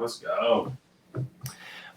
Let's go.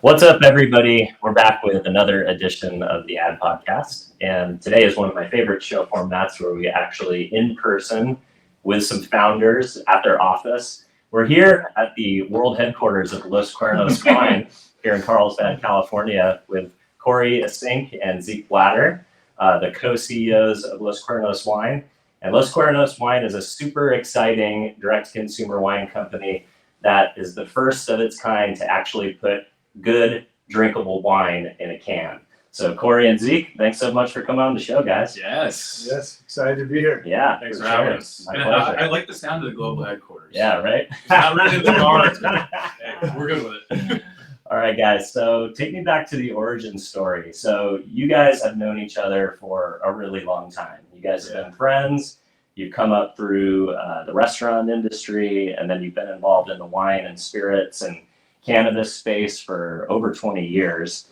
What's up, everybody? We're back with another edition of the Ad Podcast. And today is one of my favorite show formats where we actually in person with some founders at their office. We're here at the world headquarters of Los Cuernos Wine here in Carlsbad, California, with Cory Assink and Zeke Blattler, the co-CEOs of Los Cuernos Wine. And Los Cuernos Wine is a super exciting direct-to-consumer wine company that is the first of its kind to actually put good, drinkable wine in a can. So Cory and Zeke, thanks so much for coming on the show, guys. Yes. Yes, excited to be here. Yeah, Thanks for for having sure. us. My And pleasure. I like the sound of the global headquarters. Yeah, right? It's not really in the cards. Hey, we're good with it. All right, guys. So take me back to the origin story. So you guys have known each other for a really long time. You guys have been friends. You've come up through the restaurant industry, and then you've been involved in the wine and spirits and cannabis space for over 20 years.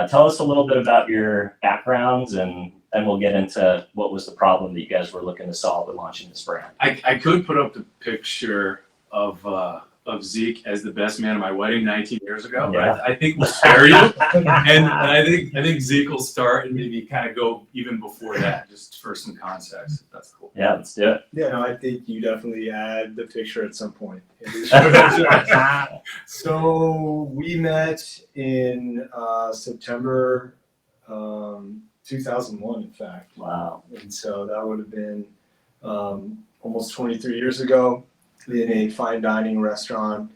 Tell us a little bit about your backgrounds, and then we'll get into what was the problem that you guys were looking to solve with launching this brand. I could put up the picture of Zeke as the best man at my wedding 19 years ago, Yeah. but I think we'll spare you. And I think Zeke will start and maybe kind of go even before that, just for some context. If that's cool. Yeah, let's do it. Yeah, no, I think you definitely add the picture at some point. Wow. So we met in September 2001, in fact. And so that would have been almost 23 years ago in a fine dining restaurant.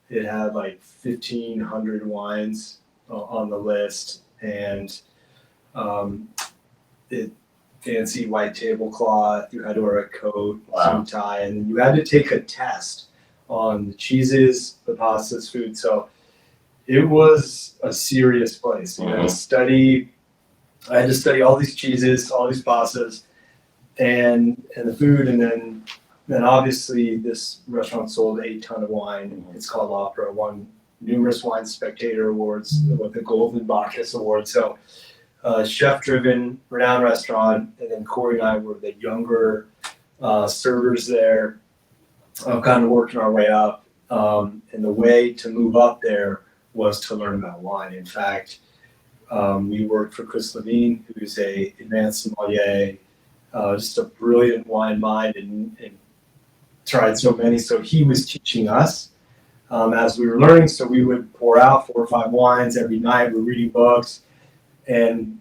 It had like 1,500 wines on the list, and fancy white tablecloth, you had to wear a coat, Wow. suit, tie, and you had to take a test on the cheeses, the pastas, food. So it was a serious place. You had to study. I had to study all these cheeses, all these pastas, and the food, and then obviously this restaurant sold a ton of wine. It's called Opera, won numerous Wine Spectator Awards, with the Golden Bacchus Award. So chef-driven, renowned restaurant, and then Cory and I were the younger servers there, kind of working our way up. And the way to move up there was to learn about wine. In fact, we worked for Chris Levine, who's a advanced sommelier, just a brilliant wine mind, and tried so many. So he was teaching us as we were learning. So we would pour out 4 or 5 wines every night. We're reading books, and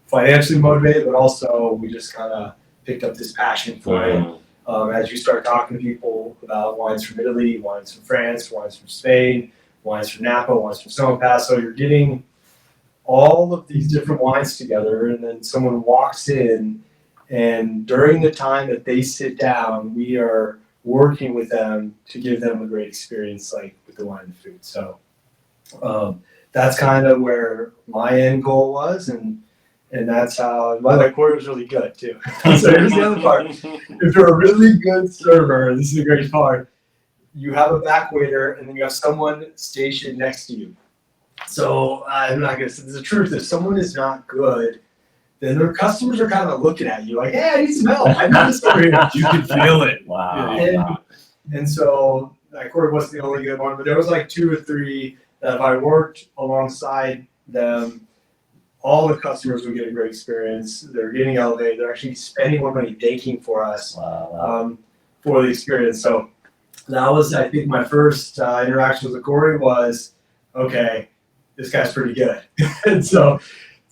financially motivated, but also we just kind of picked up this passion for it. As you start talking to people about wines from Italy, wines from France, wines from Spain, wines from Napa, wines from Stone Paso, you're getting all of these different wines together, and then someone walks in, and during the time that they sit down, we are working with them to give them a great experience, like with the wine and food. So that's kind of where my end goal was, and that's how. By the way, Cory was really good too. So here's the other part: if you're a really good server, this is a great part. You have a back waiter, and then you have someone stationed next to you. So I'm not gonna say the truth. If someone is not good, then their customers are kind of looking at you like, "Hey, I need some help. I know this story." You can feel it. Wow. And so Cory wasn't the only good one, but there was like 2 or 3 that if I worked alongside them, all the customers would get a great experience. They're getting elevated. They're actually spending more money baking for us for the experience. So that was, I think, my first interaction with Cory was, okay, this guy's pretty good. And so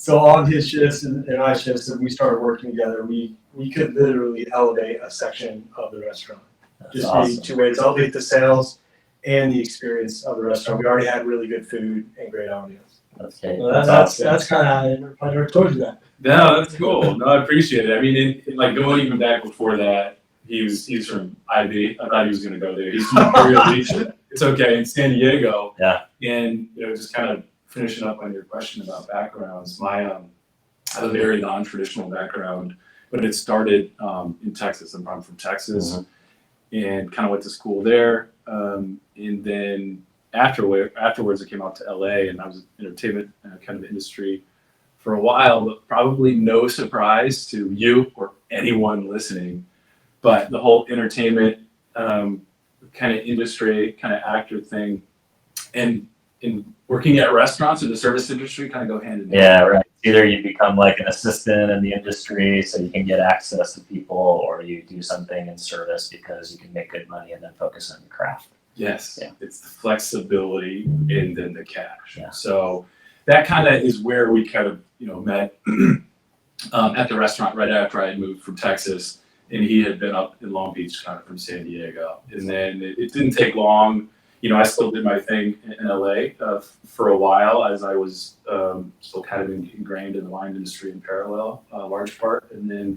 on his shifts and my shifts, and we started working together, we could literally elevate a section of the restaurant. That's Just awesome. being 2 ways, elevate the sales and the experience of the restaurant. We already had really good food and great ambiance. Okay. So that's kind of, I never told you that. No, that's cool. No, I appreciate it. I mean, like going even back before that, he's from IB. I thought he was going to go there. He's from Imperial Beach. It's okay, in San Diego. Yeah. And just kind of finishing up on your question about backgrounds. I have a very non-traditional background, but it started in Texas. I'm from Texas, and kind of went to school there. And then afterwards, I came out to LA, and I was in entertainment kind of industry for a while, but probably no surprise to you or anyone listening. But the whole entertainment kind of industry, kind of actor thing and working at restaurants or the service industry kind of go hand in hand. Yeah, right. Either you become like an assistant in the industry so you can get access to people, or you do something in service because you can make good money and then focus on your craft. Yes, Yeah. it's the flexibility and then the cash. Yeah. So that kind of is where we kind of, met at the restaurant right after I had moved from Texas, and he had been up in Long Beach, kind of from San Diego. And then it didn't take long. I still did my thing in LA for a while as I was still kind of ingrained in the wine industry in parallel, large part. And then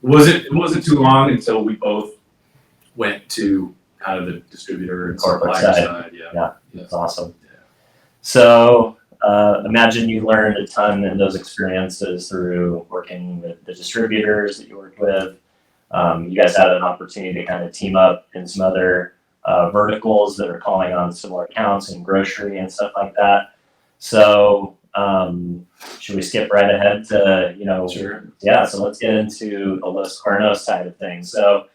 it wasn't too long until we both went to kind of the distributor and Corporate supplier side. side. Yeah, that's awesome. Yeah. So imagine you learned a ton in those experiences through working with the distributors that you worked with. You guys had an opportunity to kind of team up in some other verticals that are calling on similar accounts in grocery and stuff like that. So should we skip right ahead to, Sure. Yeah, so let's get into the Los Cuernos side of things. So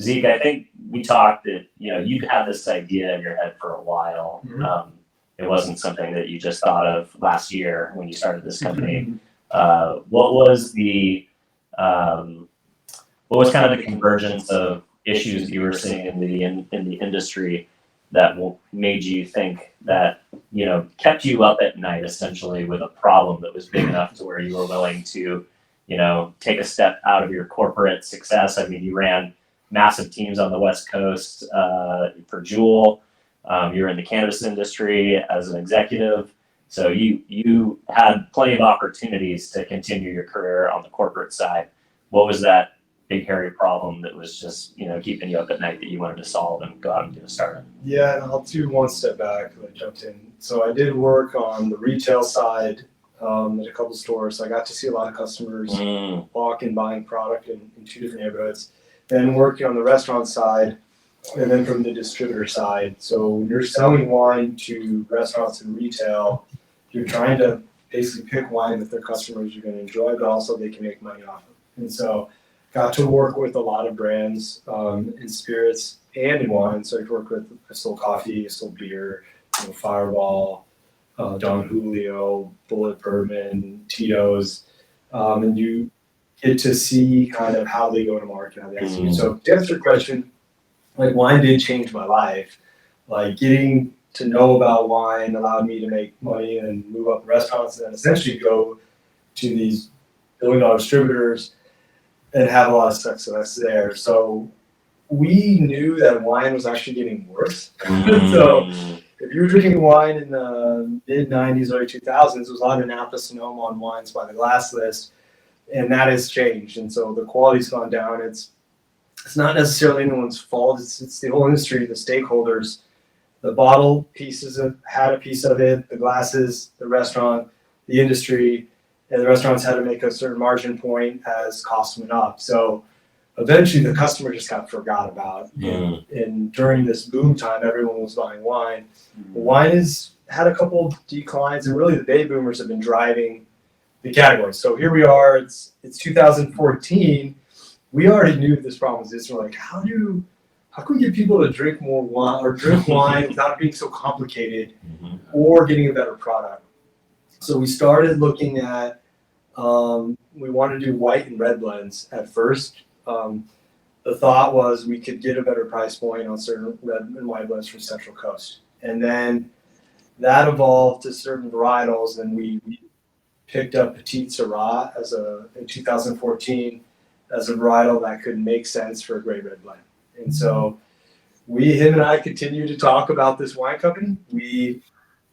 Zeke, I think we talked that, you've had this idea in your head for a while. Mhm. It wasn't something that you just thought of last year when you started this company. What was kind of the convergence of issues that you were seeing in the industry that made you think that, kept you up at night essentially with a problem that was big enough to where you were willing to, take a step out of your corporate success? I mean, you ran massive teams on the West Coast for Jewel. You were in the cannabis industry as an executive. So you had plenty of opportunities to continue your career on the corporate side. What was that big hairy problem that was just keeping you up at night that you wanted to solve and go out and do a startup? Yeah, and I'll do one step back. I jumped in. So I did work on the retail side at a couple stores. So I got to see a lot of customers walk and buying product in two different neighborhoods. Then working on the restaurant side, and then from the distributor side. So when you're selling wine to restaurants and retail, you're trying to basically pick wine that their customers are going to enjoy, but also they can make money off of. And so got to work with a lot of brands in spirits and in wine. So I sold coffee, I sold beer, Fireball, Don Julio, Bullet Bourbon, Tito's, and you get to see kind of how they go to market, how they execute. So to answer your question, wine did change my life. Getting to know about wine allowed me to make money and move up restaurants and then essentially go to these billion-dollar distributors and have a lot of success there. So we knew that wine was actually getting worse. So if you were drinking wine in the mid-90s, early 2000s, it was a lot of Napa Sonoma on wines by the glass list, and that has changed. And so the quality's gone down. It's not necessarily anyone's fault. It's the whole industry, the stakeholders. The bottle pieces had a piece of it, the glasses, the restaurant, the industry, and the restaurants had to make a certain margin point as costs went up. So eventually the customer just got forgot about. And during this boom time, everyone was buying wine. Wine has had a couple declines, and really the baby boomers have been driving the category. So here we are, it's 2014. We already knew this problem existed. We're like, how can we get people to drink more wine or drink wine without being so complicated or getting a better product? So we started looking at, we wanted to do white and red blends at first. The thought was we could get a better price point on certain red and white blends from Central Coast. And then that evolved to certain varietals, and we picked up Petite Syrah in 2014 as a varietal that could make sense for a great red blend. And so him and I continue to talk about this wine company. We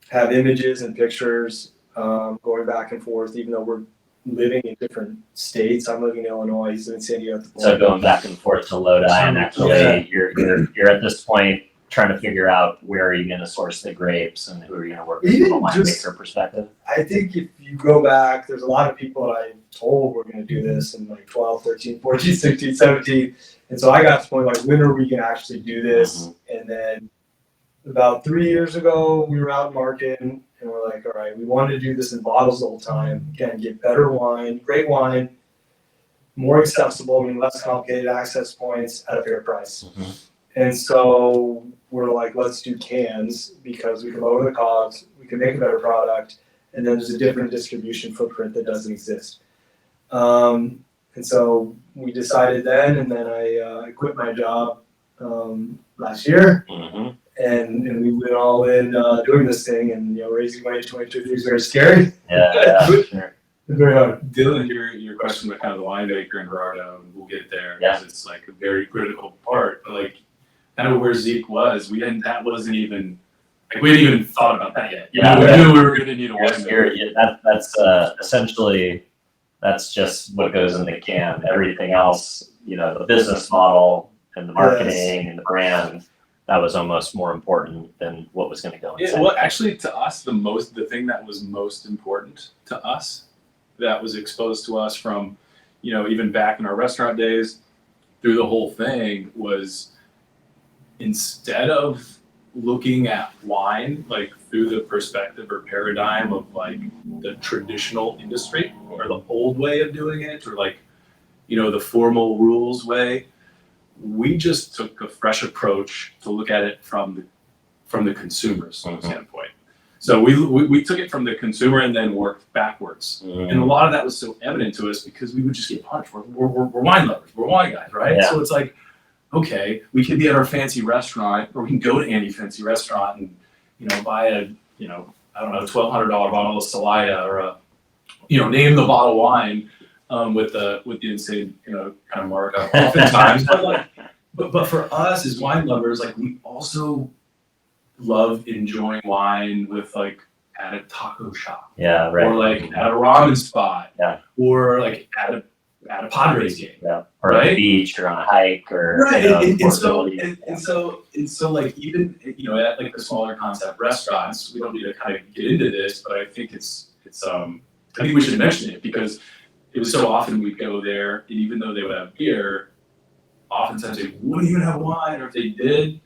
have images and pictures going back and forth, even though we're living in different states. I'm living in Illinois, he's in San Diego. So going back and forth to Lodi, and actually you're at this point trying to figure out where are you going to source the grapes and who are you going to work with from a winemaker perspective? I think if you go back, there's a lot of people that I told we're going to do this in 12, 13, 14, 16, 17. And so I got to the point when are we going to actually do this? And then about 3 years ago, we were out marketing and we're like, all right, we wanted to do this in bottles the whole time. Again, get better wine, great wine, more accessible, less complicated access points at a fair price. And so we're like, let's do cans because we can lower the costs, we can make a better product, and then there's a different distribution footprint that doesn't exist. And so we decided then, and then I quit my job last year, and we went all in doing this thing, and raising money in 2023 is very scary. Yeah, sure. Very hard. Dylan, your question about kind of the winemaker and Gerardo, and we'll get there Yeah. because it's like a very critical part. But like, kind of where Zeke was, that wasn't even like we hadn't even thought about that yet. Yeah. We knew we were going to need a winemaker. That's essentially, that's just what goes in the can. Everything else, the business model and the marketing and the brand, that was almost more important than what was going to go inside. Yeah, well, actually, to us, the thing that was most important to us, that was exposed to us from, even back in our restaurant days, through the whole thing, was instead of looking at wine like through the perspective or paradigm of like the traditional industry or the old way of doing it, or like, the formal rules way, we just took a fresh approach to look at it from the consumer's standpoint. So we took it from the consumer and then worked backwards. And a lot of that was so evident to us because we would just get punched. We're wine lovers. We're wine guys, right? Yeah. So it's like, okay, we could be at our fancy restaurant, or we can go to any fancy restaurant and, buy a, $1,200 bottle of Celaya, or name the bottle wine with the insane, kind of markup oftentimes. But for us as wine lovers, like, we also love enjoying wine with like at a taco shop, Yeah, right. or like at a ramen spot, or like at a Padres game, or right? at the beach, or on a hike, or right. And so like, even at like the smaller concept restaurants, we don't need to kind of get into this, but I think it's I think we should mention it because it was so often we'd go there, and even though they would have beer, oftentimes they wouldn't even have wine, or if they did.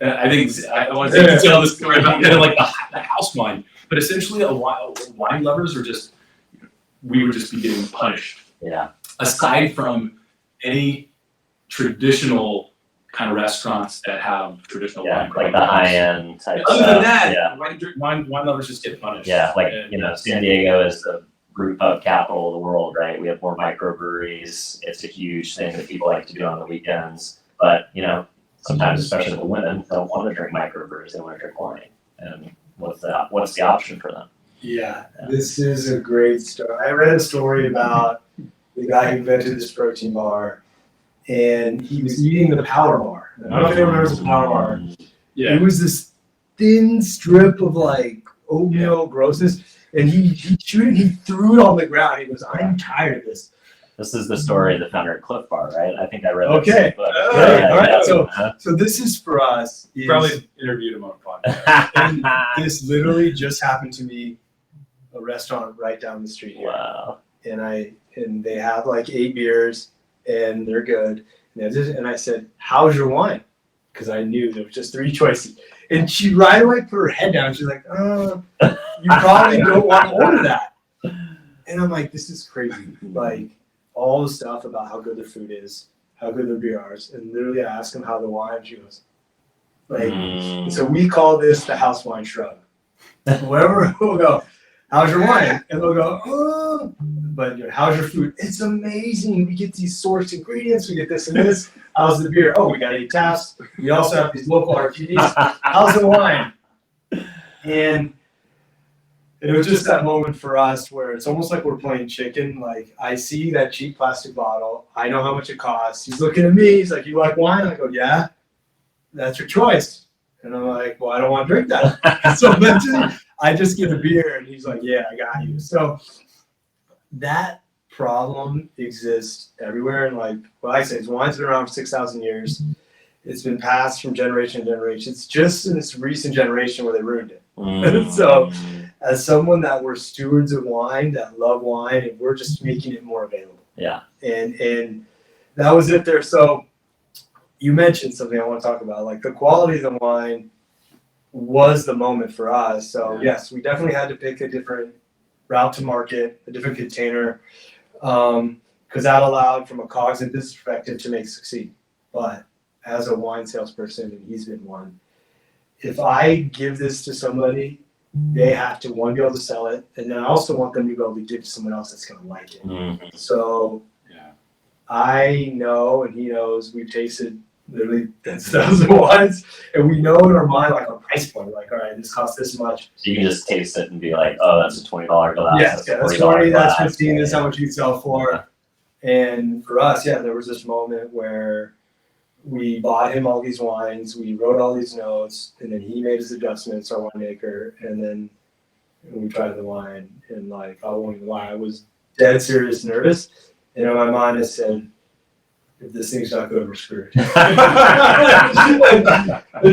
I think I want to tell the story about kind of like the house wine, but essentially wine lovers are just, we would just be getting punished. Yeah. Aside from any traditional kind of restaurants that have traditional wine, like the high end type. Other stuff. than that, wine lovers just get punished. Yeah, like San Diego is the brew pub capital of the world, right? We have more microbreweries. It's a huge thing that people like to do on the weekends, but sometimes, especially the women, don't want to drink microbrews. They want to drink wine. And what's the option for them? Yeah, this is a great story. I read a story about the guy who invented this protein bar, and he was eating the Power Bar. I don't know if anyone remembers the Power Bar. Yeah. It was this thin strip of like oatmeal grossness, and he chewed it, he threw it on the ground. He goes, "I'm tired of this." This is the story of the founder of Cliff Bar, right? I think I read that Okay. book. All right. So this is for us. Probably interviewed him on a podcast. And this literally just happened to me, a restaurant right down the street here. Wow. And they have like 8 beers, and they're good. And I said, "How's your wine?" Because I knew there was just 3 choices. And she right away put her head down. She's like, "You probably don't want to order that." And I'm like, "This is crazy." Like, all the stuff about how good the food is, how good the beer is, and literally I asked them how the wine. She goes, like, so we call this the house wine shrug. Wherever we'll go, "How's your wine?" And they'll go, "Oh," but "How's your food?" "It's amazing. We get these sourced ingredients. We get this and this." "How's the beer?" "Oh, we got 8 taps. We also have these local RTDs." "How's the wine?" And it was just that moment for us where it's almost like we're playing chicken. Like, I see that cheap plastic bottle. I know how much it costs. He's looking at me. He's like, "You like wine?" I go, "Yeah." "That's your choice." And I'm like, "Well, I don't want to drink that." So mentally, I just get a beer, and he's like, "Yeah, I got you." So that problem exists everywhere. And like what I say is, wine's been around for 6,000 years. It's been passed from generation to generation. It's just in this recent generation where they ruined it. So as someone that we're stewards of wine, that love wine, and we're just making it more available. Yeah. And that was it there. So you mentioned something I want to talk about, like the quality of the wine was the moment for us. So yes, we definitely had to pick a different route to market, a different container, because that allowed from a COGS and business perspective to make it succeed. But as a wine salesperson, and he's been one, if I give this to somebody, they have to, one, be able to sell it, and then I also want them to be able to give it to someone else that's going to like it. Mm-hmm. So Yeah. I know, and he knows, we've tasted literally tens of thousands of wines, and we know in our mind, like, a price point, like, all right, this costs this much. So you can just taste it and be like, oh, that's a $20 glass. Yes, that's that's $40 20, that's glass. 15, this is how much you sell for. And for us, there was this moment where we bought him all these wines, we wrote all these notes, and then he made his adjustments, our winemaker, and then we tried the wine, and like, I won't even lie, I was dead serious nervous, and in my mind I said, if this thing's not good, we're screwed. And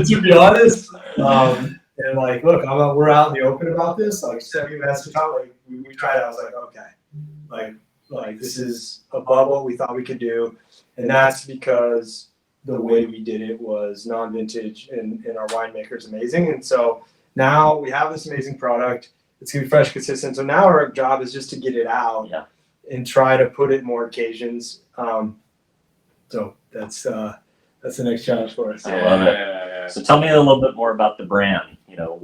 to be honest, and like, look, we're out in the open about this, like 70 minutes to talk, like, we tried it, I was like, okay, like this is above what we thought we could do, and that's because the way we did it was non-vintage, and our winemaker is amazing. And so now we have this amazing product. It's gonna be fresh, consistent. So now our job is just to get it out and try to put it in more occasions. So that's the next challenge for us. I love it. So tell me a little bit more about the brand. You know,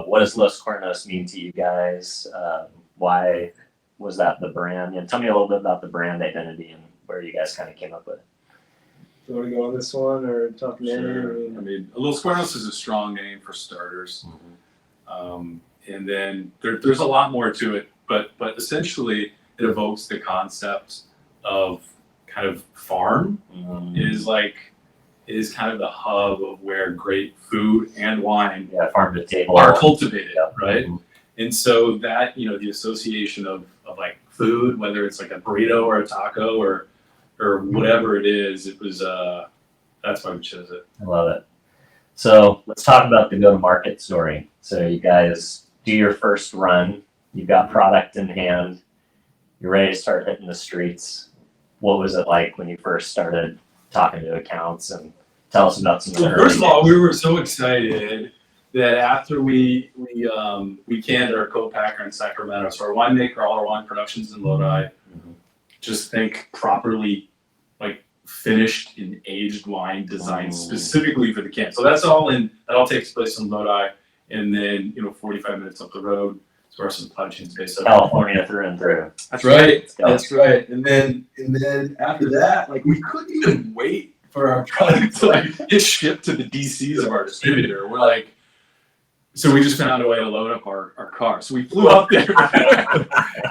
what does Los Cuernos mean to you guys? Why was that the brand? And tell me a little bit about the brand identity and where you guys kind of came up with it. Do you want to go on this one or talk name? Sure. I mean, Los Cuernos is a strong name for starters. And then there's a lot more to it, but essentially it evokes the concept of kind of farm. Is kind of the hub of where great food and wine farm to table are cultivated, right? Mm-hmm. And so that, the association of like food, whether it's like a burrito or a taco or whatever it is, it was that's why we chose it. I love it. So let's talk about the go-to-market story. So you guys do your first run, you've got product in hand, you're ready to start hitting the streets. What was it like when you first started talking to accounts, and tell us about some of the early First of all, days. we were so excited that after we canned our co-packer in Sacramento, so our winemaker, all our wine productions in Lodi, just think properly like finished and aged wine designed specifically for the can. So that all takes place in Lodi, and then 45 minutes up the road is where our supply chain's based. California through and through. That's right. That's right. And then after that, like, we couldn't even wait for our product to like get shipped to the DCs of our distributor. We're like, so we just found a way to load up our car. So we flew up there,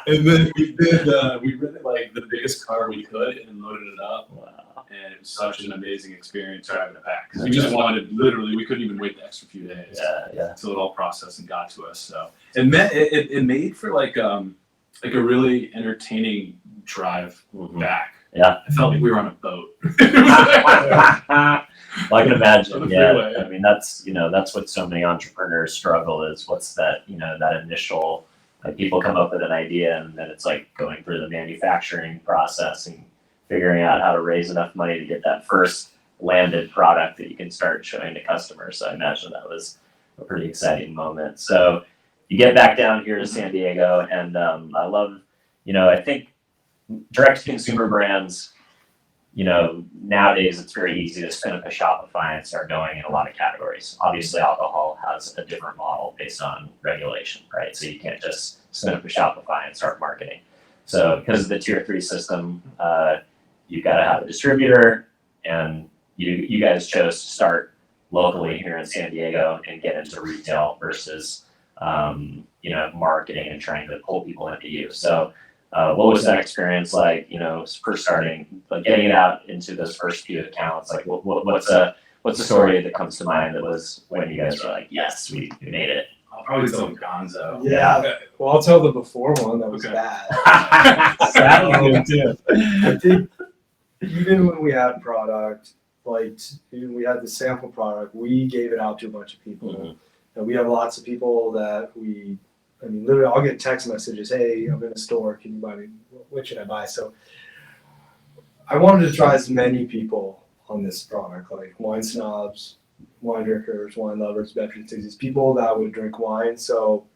and then we rented like the biggest car we could and loaded it up. Wow. And it was such an amazing experience driving it back, because we just wanted, literally, we couldn't even wait the extra few days until it all processed and got to us. So it made for like a really entertaining drive back. Yeah, I felt like we were on a boat. Well, I can imagine. Freeway. I mean, that's what so many entrepreneurs struggle is. What's that? That initial, like, people come up with an idea, and then it's like going through the manufacturing process and figuring out how to raise enough money to get that first landed product that you can start showing to customers. So I imagine that was a pretty exciting moment. So you get back down here to San Diego, and I love, I think direct-to-consumer brands, nowadays it's very easy to spin up a Shopify and start going in a lot of categories. Obviously, alcohol has a different model based on regulation, right? So you can't just spin up a Shopify and start marketing. So because of the Tier 3 system, you've got to have a distributor, and you guys chose to start locally here in San Diego and get into retail versus, marketing and trying to pull people into you. So what was that experience like, first starting, like getting it out into those first few accounts? Like what's a story that comes to mind that was when you guys were like, yes, we made it? I'll probably tell Gonzo. Yeah. Well, I'll tell the before one that was bad. That was good too. I think even when we had product, like even we had the sample product, we gave it out to a bunch of people. And we have lots of people that literally I'll get text messages, hey, I'm in a store, can you buy me, what should I buy? So I wanted to try as many people on this product, like wine snobs, wine drinkers, wine lovers, beverage enthusiasts, people that would drink wine. So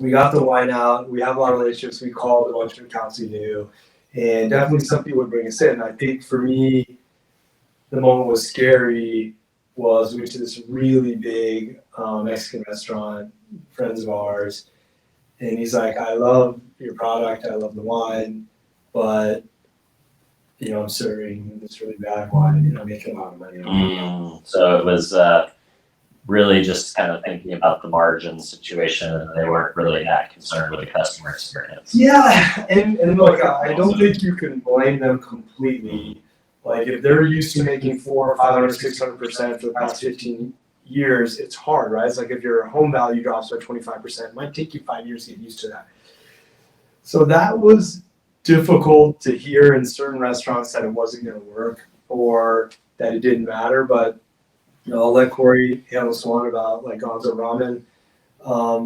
we got the wine out, we have a lot of relationships, we called a bunch of accounts we knew, and definitely some people would bring us in. I think for me, the moment was scary was we went to this really big Mexican restaurant, friends of ours, and he's like, I love your product, I love the wine, but I'm serving this really bad wine and I'm making a lot of money on it. So it was really just kind of thinking about the margin situation, and they weren't really that concerned with the customer experience. Yeah, and look, I don't think you can blame them completely. Like if they're used to making 400, 500, 600% for the past 15 years, it's hard, right? It's like if your home value drops by 25%, it might take you 5 years to get used to that. So that was difficult to hear in certain restaurants that it wasn't going to work or that it didn't matter. But I'll let Cory handle this one about like Gonzo Ramen,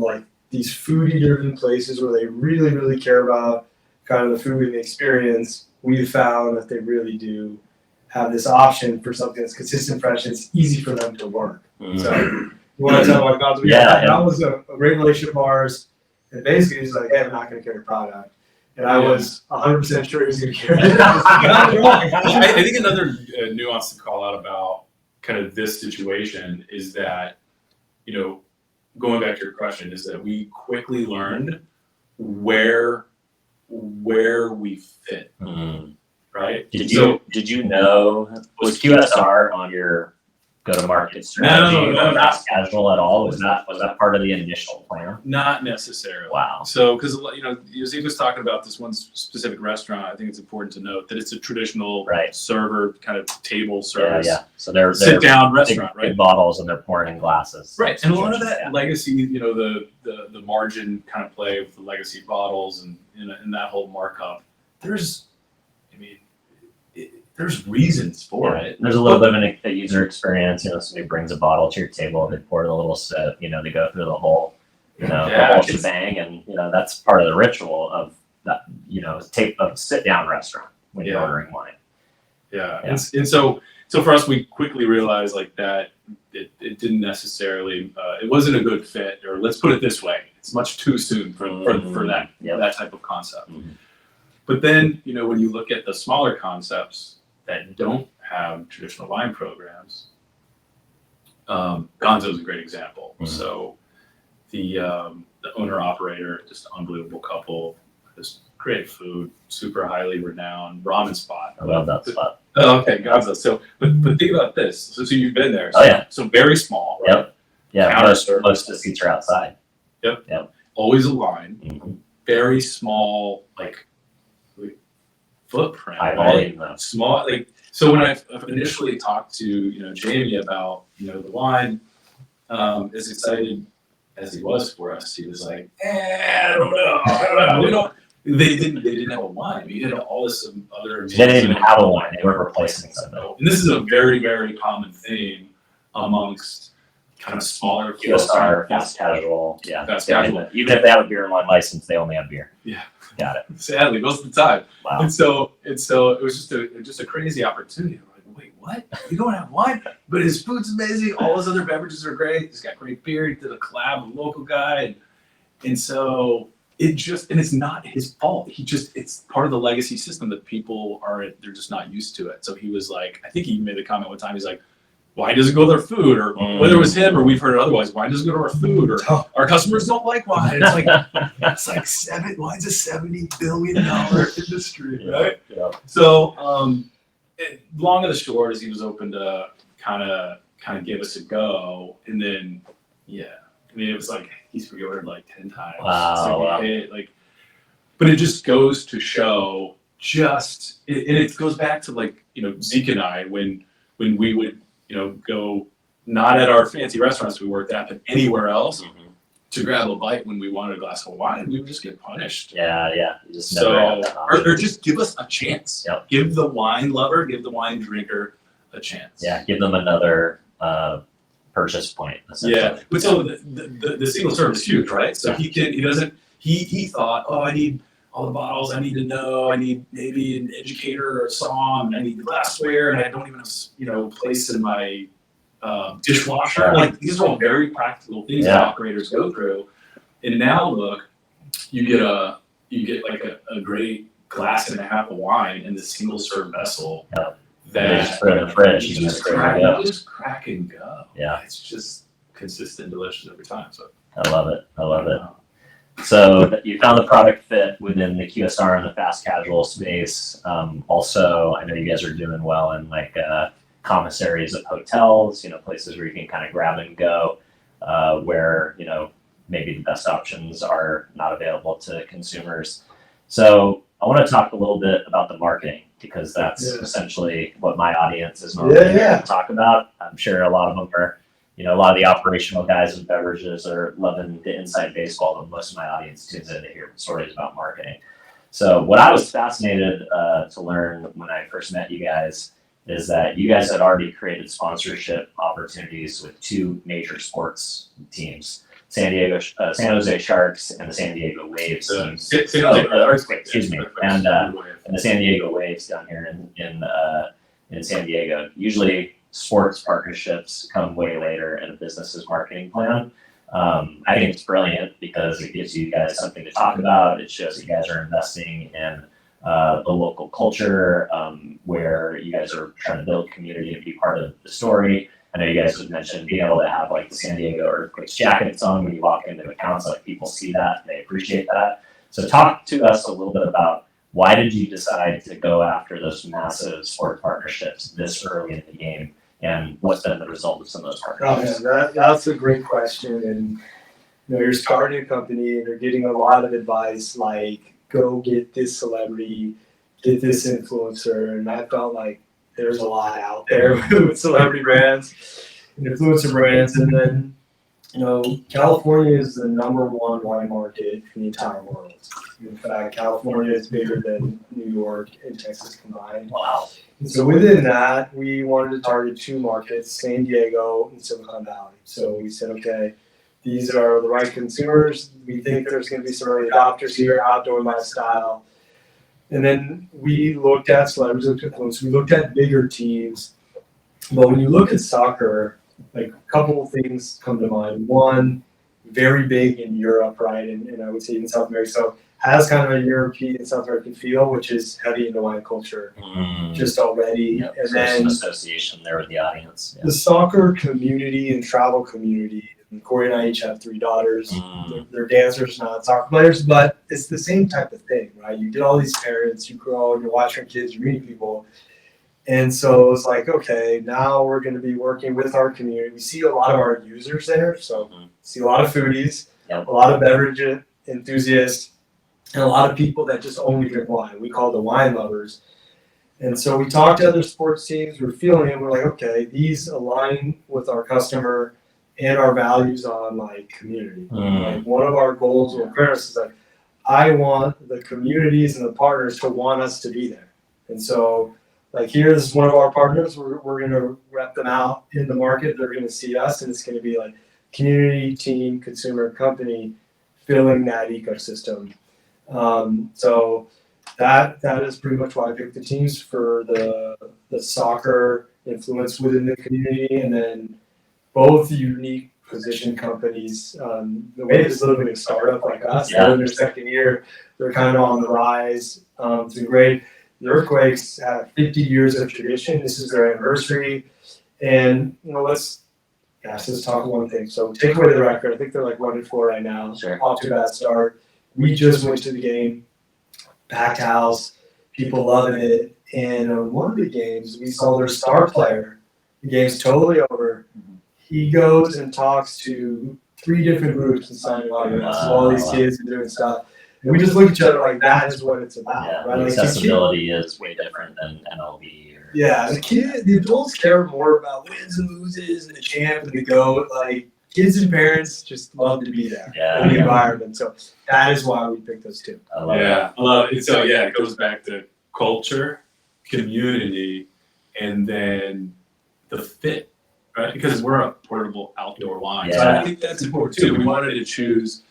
like these foodie-driven places where they really, really care about kind of the food and the experience. We've found that they really do have this option for something that's consistent, fresh, and it's easy for them to work. So you want to tell about Gonzo? Yeah. That was a great relationship of ours. And basically, he's like, hey, I'm not going to carry product. And I was 100% sure he was going to carry it. I think another nuance to call out about kind of this situation is that, going back to your question, is that we quickly learned where we fit, right? Did you know, was QSR on your go-to-market strategy or fast casual at all? Was that part of the initial plan? Not necessarily. Wow. So, because Zeke was talking about this one specific restaurant, I think it's important to note that it's a traditional server kind of table service. Yeah. So they're sit down restaurant, big bottles and they're pouring in glasses. Right, and a lot of that legacy, the margin kind of play with the legacy bottles and that whole markup. There's reasons for it. There's a little bit of a user experience. Somebody brings a bottle to your table, they pour it a little sip. They go through the whole, the whole shebang, and that's part of the ritual of that. Take a sit-down restaurant when you're ordering wine. Yeah. And so for us, we quickly realized like that it didn't necessarily, it wasn't a good fit, or let's put it this way, it's much too soon for that type of concept. Mm-hmm. But then, when you look at the smaller concepts that don't have traditional wine programs, Gonzo is a great example. Mm-hmm. So the owner operator, just unbelievable couple, just great food, super highly renowned ramen spot. I love that spot. Oh, okay, Gonzo. So, but think about this. So you've been there. So, So very small. Right? Yep. Yeah. Most of the seats are outside. Yep. Always a line. Mm-hmm. Very small, like footprint. High volume, though. Small, like. So when I initially talked to Jamie about the wine, as excited as he was for us, he was like, I don't know. They didn't have a wine. We had all this other. They didn't even have a wine. They were replacing something. And this is a very, very common theme amongst kind of smaller QSR, fast casual. Yeah. Fast casual. Even if they have a beer and wine license, they only have beer. Yeah. Got it. Sadly, most of the time. Wow. And so it was just a crazy opportunity. I'm like, wait, what? You don't have wine? But his food's amazing. All his other beverages are great. He's got great beer. He did a collab with a local guy. And so it's not his fault. It's part of the legacy system that people they're just not used to it. So he was like, I think he made the comment one time, he's like, wine doesn't go to their food, or whether it was him or we've heard it otherwise, wine doesn't go to our food, or our customers don't like wine. It's like wine's a $70 billion industry, right? Yeah. So long and the short is he was open to kind of give us a go, and then it was like he's pre-ordered like 10 times. Wow. But it just goes to show and it goes back to like Zeke and I when we would go not at our fancy restaurants we worked at, but anywhere else to grab a bite when we wanted a glass of wine, we would just get punished. Yeah. You just never have that option. Or just give us a chance. Yep. Give the wine lover, give the wine drinker a chance. Yeah, give them another purchase point. Yeah, but so the single serve is huge, right? So he thought, I need all the bottles, I need to know, I need maybe an educator or a song, I need the glassware, and I don't even have place in my dishwasher. Yeah. Like these are all very practical things that operators go through. And now look, you get like a great glass and a half of wine in the single serve vessel. Yeah. They that just put it in the fridge. you You just just crack, go. you just crack and go. Yeah. It's just consistent, delicious every time. So I love it. I love it. So you found the product fit within the QSR and the fast casual space. Also, I know you guys are doing well in like commissaries of hotels, places where you can kind of grab and go, where, maybe the best options are not available to consumers. So I want to talk a little bit about the marketing because that's essentially what my audience is normally here to talk about. I'm sure a lot of them are, a lot of the operational guys in beverages are loving the inside baseball, but most of my audience tunes in to hear stories about marketing. So what I was fascinated to learn when I first met you guys is that you guys had already created sponsorship opportunities with two major sports teams, San Jose Sharks and the San Diego Waves. Excuse me, and the San Diego Waves down here in San Diego. Usually, sports partnerships come way later in a business's marketing plan. I think it's brilliant because it gives you guys something to talk about. It shows that you guys are investing in the local culture, where you guys are trying to build community and be part of the story. I know you guys have mentioned being able to have like the San Diego Earthquakes jackets on when you walk into accounts, like people see that, and they appreciate that. So talk to us a little bit about why did you decide to go after those massive sport partnerships this early in the game, and what's been the result of some of those partnerships? That's a great question. And you're starting a company and you're getting a lot of advice like, go get this celebrity, get this influencer. And I felt like there's a lot out there with celebrity brands and influencer brands. And then, California is the #1 wine market in the entire world. In fact, California is bigger than New York and Texas combined. Wow. And so within that, we wanted to target two markets, San Diego and Silicon Valley. So we said, okay, these are the right consumers. We think there's going to be some early adopters here, outdoor lifestyle. And then we looked at celebrities, looked at influencers, we looked at bigger teams. But when you look at soccer, like a couple of things come to mind. One, very big in Europe, right? And I would say in South America. So has kind of a European, South American feel, which is heavy into wine culture just already. Yep. And So there's then an association there with the audience. Yeah. the soccer community and travel community. And Cory and I each have 3 daughters. They're dancers, not soccer players, but it's the same type of thing, right? You get all these parents, you grow, you're watching your kids, you're meeting people. And so it's like, okay, now we're going to be working with our community. We see a lot of our users there. So see a lot of foodies, Yep. a lot of beverage enthusiasts, and a lot of people that just only drink wine. We call the wine lovers. And so we talked to other sports teams. We're feeling it. We're like, okay, these align with our customer and our values on like community. Like one of our goals with Chris is like, I want the communities and the partners to want us to be there. And so like here's one of our partners. We're going to rep them out in the market. They're going to see us, and it's going to be like community, team, consumer, company filling that ecosystem. So that is pretty much why I picked the teams for the soccer influence within the community, and then both unique position companies. The way is a little bit of a startup like us. They're in their second year. They're kind of on the rise. It's been great. The Earthquakes have 50 years of tradition. This is their anniversary. And, let's talk one thing. So take away the record. I think they're like 1-4 right now. Sure. Off to a bad start. We just went to the game, packed house, people loving it. And on one of the games, we saw their star player. The game's totally over. He goes and talks to 3 different groups and signing autographs. So all these kids are doing stuff. And we just look at each other like that is what it's about. Yeah, right? the Like accessibility is way different than MLB. The adults care more about wins and loses and the champ and the GOAT. Like kids and parents just love to be there in the environment. So that is why we picked those 2. I love I love it. So it goes back to culture, community, and then the fit, right? Because we're a portable outdoor wine. So I think that's important too. We wanted to choose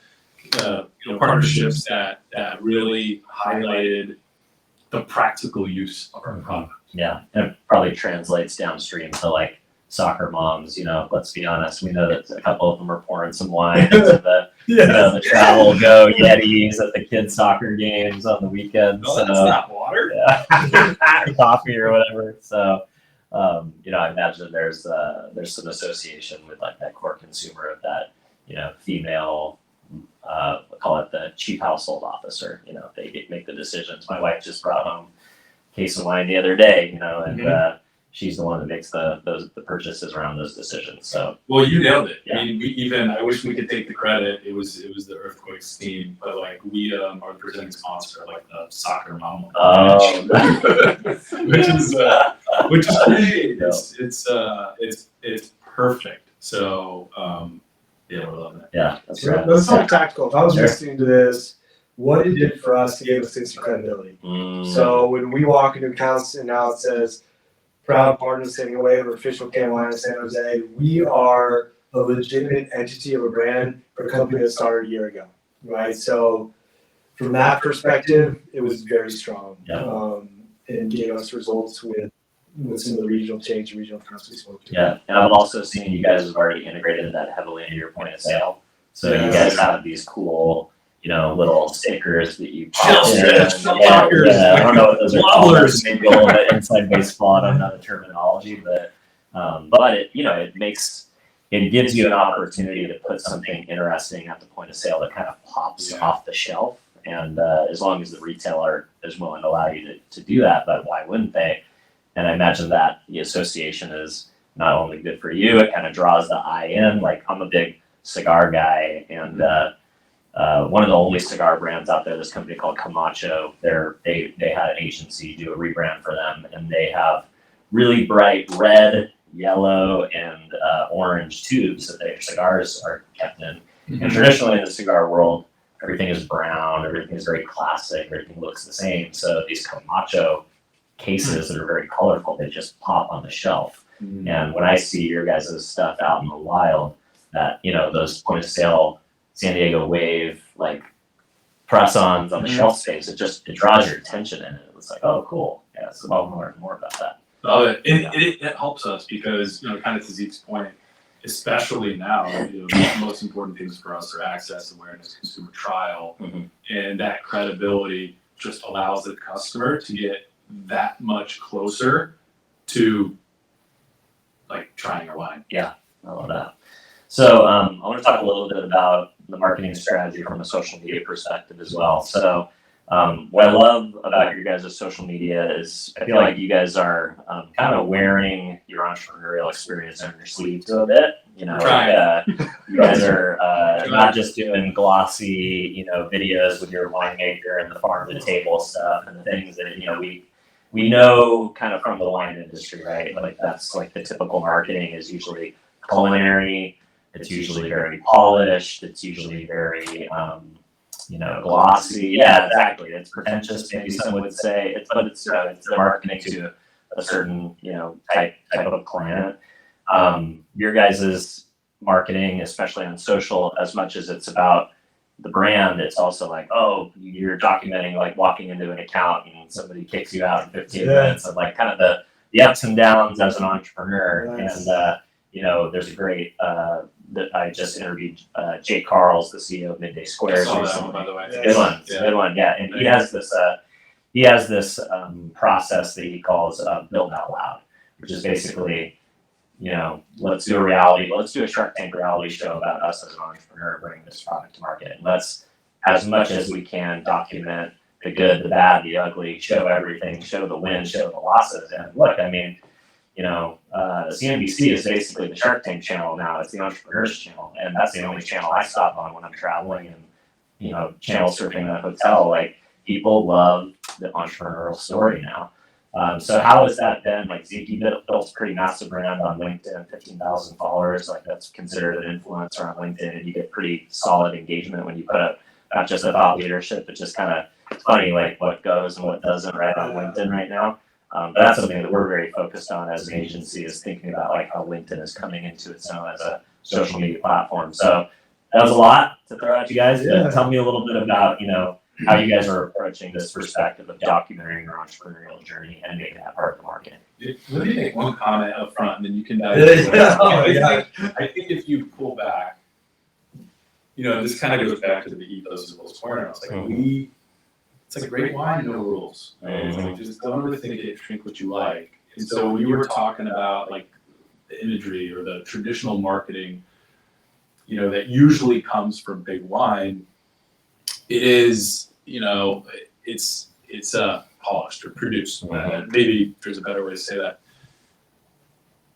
partnerships that really highlighted the practical use of our product. Yeah, and it probably translates downstream to like soccer moms. Let's be honest. We know that a couple of them are pouring some wine into the travel go Yetis at the kids' soccer games on the weekends. No, that's not water. coffee or whatever. So, I imagine there's some association with like that core consumer of that, female, call it the chief household officer. They make the decisions. My wife just brought home a case of wine the other day, and she's the one that makes the purchases around those decisions. So, well, you nailed it. Yeah. I mean, I wish we could take the credit. It was the Earthquakes team, but like we are the presenting sponsor, like the soccer mom, which is great. It's perfect. So we're loving it. Yeah, that's right. Let's talk tactical. If I was listening to this, what it did for us, it gave us instant credibility. So when we walk into accounts and now it says, proud partner standing away for official Carolina San Jose, we are a legitimate entity of a brand for a company that started a year ago, right? So from that perspective, it was very strong. Yeah. And gave us results with some of the regional accounts we spoke to. Yeah, and I've also seen you guys have already integrated that heavily into your point of sale. So you guys have these cool, little stickers that you pop in. Yeah, I don't know what those are called. Maybe a little bit inside baseball. I don't know the terminology, but it gives you an opportunity to put something interesting at the point of sale that kind of pops off the shelf. And as long as the retailer is willing to allow you to do that, but why wouldn't they? And I imagine that the association is not only good for you, it kind of draws the eye in. Like, I'm a big cigar guy, and one of the only cigar brands out there, this company called Camacho, they had an agency do a rebrand for them, and they have really bright red, yellow, and orange tubes that their cigars are kept in. And traditionally in the cigar world, everything is brown, everything is very classic, everything looks the same. So these Camacho cases that are very colorful, they just pop on the shelf. And when I see your guys' stuff out in the wild, that, those point of sale San Diego Wave, like press-ons on the shelf space, it draws your attention, and it's like, oh, cool. Yeah, so I'll learn more about that. It helps us because, kind of to Zeke's point, especially now, the most important things for us are access, awareness, consumer trial, and that credibility just allows the customer to get that much closer to like trying our wine. Yeah, I love that. So I want to talk a little bit about the marketing strategy from a social media perspective as well. So what I love about your guys' social media is I feel like you guys are kind of wearing your entrepreneurial experience on your sleeve to a bit. You guys are not just doing glossy, videos with your winemaker and the farm to table stuff and the things that, we know kind of from the wine industry, right? Like that's like the typical marketing is usually culinary. It's usually very polished. It's usually very, glossy. Yeah, exactly. It's pretentious, maybe some would say. It's the marketing to a certain, type of client. Your guys' marketing, especially on social, as much as it's about the brand, it's also like, oh, you're documenting like walking into an account and somebody kicks you out in 15 minutes of like kind of the ups and downs as an entrepreneur. Nice. And there's a great that I just interviewed Jake Carls, the CEO of Midday Squares. I saw that one, by the way. It's a good one. It's a good one. Yeah, and he has this process that he calls build out loud, which is basically, let's do a Shark Tank reality show about us as an entrepreneur bringing this product to market. And let's, as much as we can, document the good, the bad, the ugly, show everything, show the wins, show the losses. And look, I mean, CNBC is basically the Shark Tank channel now. It's the entrepreneur's channel. And that's the only channel I stop on when I'm traveling and, channel surfing in a hotel. Like, people love the entrepreneurial story now. So how has that been? Like, Zeke, you built a pretty massive brand on LinkedIn, 15,000 followers. Like, that's considered an influencer on LinkedIn, and you get pretty solid engagement when you put up not just a thought leadership, but just kind of funny, like what goes and what doesn't right on LinkedIn right now. But that's something that we're very focused on as an agency, is thinking about like how LinkedIn is coming into its own as a social media platform. So that was a lot to throw at you guys. But tell me a little bit about, how you guys are approaching this perspective of documenting your entrepreneurial journey and making that part of the market. Let me make one comment up front, and then you can dive into it. I think if you pull back, this kind of goes back to the ethos of Will's Corner. It's like it's like great wine, no rules. Right? It's like just don't overthink it, drink what you like. And so when you were talking about like the imagery or the traditional marketing, you know, that usually comes from big wine, it is, you know, it's polished or produced. Maybe there's a better way to say that.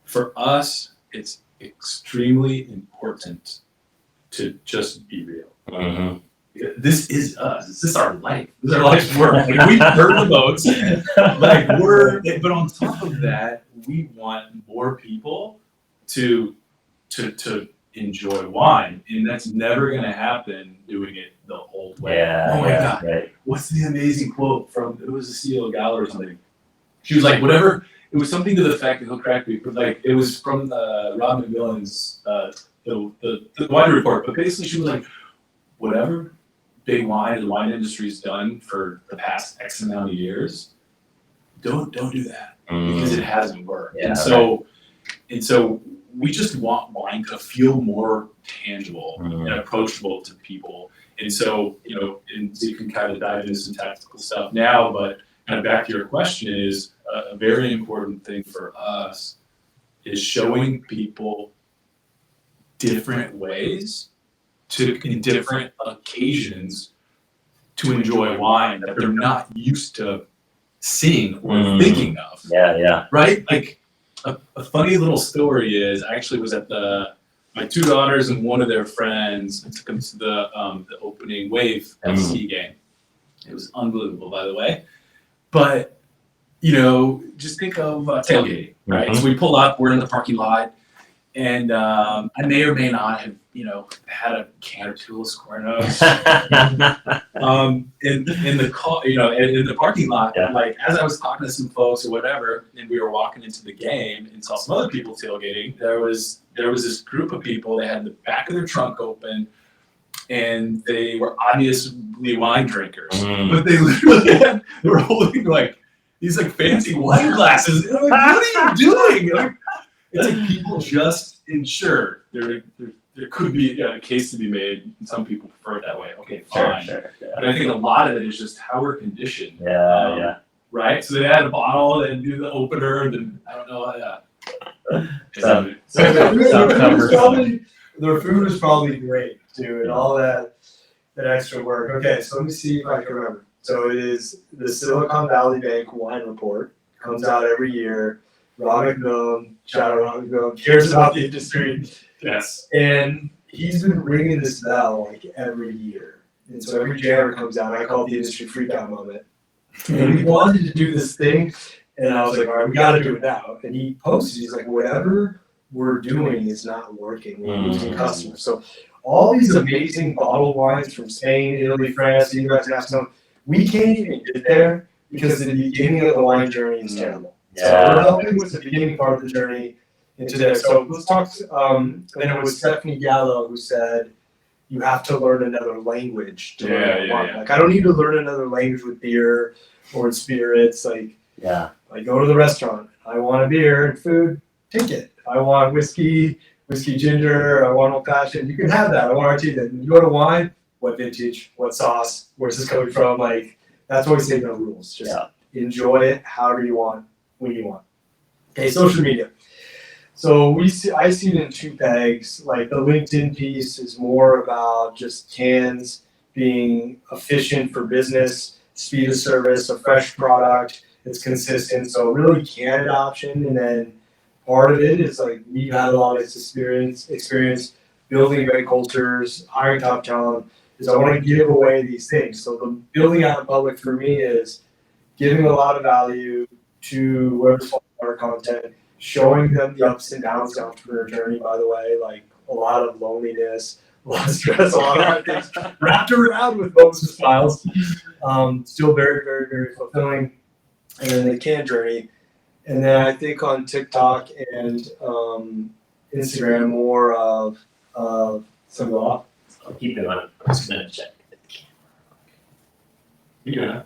For us, it's extremely important to just be real. This is us. This is our life. This is our life's work. Like, we burn the boats. Like but on top of that, we want more people to enjoy wine, and that's never going to happen doing it the old way. Oh my God! Right. What's the amazing quote from? It was the CEO of Gallagher or something. She was like, whatever. It was something to the effect, and he'll correct me, but like it was from Rob McMillan's the wine report. But basically, she was like, whatever big wine and the wine industry's done for the past X amount of years, don't do that because it hasn't worked. And so we just want wine to feel more tangible and approachable to people. And so, you know, and so you can kind of dive into some tactical stuff now, but kind of back to your question is a very important thing for us is showing people different ways in different occasions to enjoy wine that they're not used to seeing or thinking of. Right? Like a funny little story is I actually was at my two daughters and one of their friends. I took them to the opening Wave FC game. It was unbelievable, by the way. But, you know, just think of tailgating, right? So we pull up, we're in the parking lot, and I may or may not have, you know, had a can or two of Squarnos. in the car, you know, in the parking lot, like as I was talking to some folks or whatever, and we were walking into the game and saw some other people tailgating, there was this group of people. They had the back of their trunk open, and they were obviously wine drinkers, but they literally they were holding like these like fancy wine glasses. And I'm like, what are you doing? Like, it's like people just ensure there could be a case to be made, and some people prefer it that way. Okay, fine. Sure, but I think a lot of it is just how we're conditioned. Right? So they had a bottle and do the opener, and then I don't know. Their food is probably great too, and all that extra work. Okay, so let me see if I can remember. So it is the Silicon Valley Bank Wine Report. Comes out every year. Rob McMillan, shout out Rob McMillan, cares about the industry. Yes. And he's been ringing this bell like every year. And so every January comes out, I call it the industry freakout moment. And we wanted to do this thing, and I was like, all right, we got to do it now. And he posted, he's like, whatever we're doing is not working. We're losing customers. So all these amazing bottled wines from Spain, Italy, France, the US, and we can't even get there because the beginning of the wine journey is terrible. So we're helping with the beginning part of the journey into there. So let's talk, then it was Stephanie Gallo who said, you have to learn another language to learn wine. Like, I don't need to learn another language with beer or with spirits. Like go to the restaurant. I want a beer and food, take it. If I want whiskey ginger, I want old fashioned, you can have that. I want RT. Then you go to wine, what vintage, what sauce, where's this coming from? Like, that's why we say no rules. Just enjoy it however you want, when you want. Okay, social media. So I see it in two pegs. Like the LinkedIn piece is more about just cans being efficient for business, speed of service, a fresh product, it's consistent. So really can adoption, and then part of it is like we've had a lot of experience building great cultures, hiring top talent. Is I want to give away these things. So the building out in public for me is giving a lot of value to whoever's following our content, showing them the ups and downs of the entrepreneur journey, by the way, like a lot of loneliness, a lot of stress, a lot of hard things wrapped around with moments of smiles. Still very, very, very fulfilling. And then the can journey. And then I think on TikTok and Instagram, more of some law. I'll keep it on. I'm just gonna check. You know.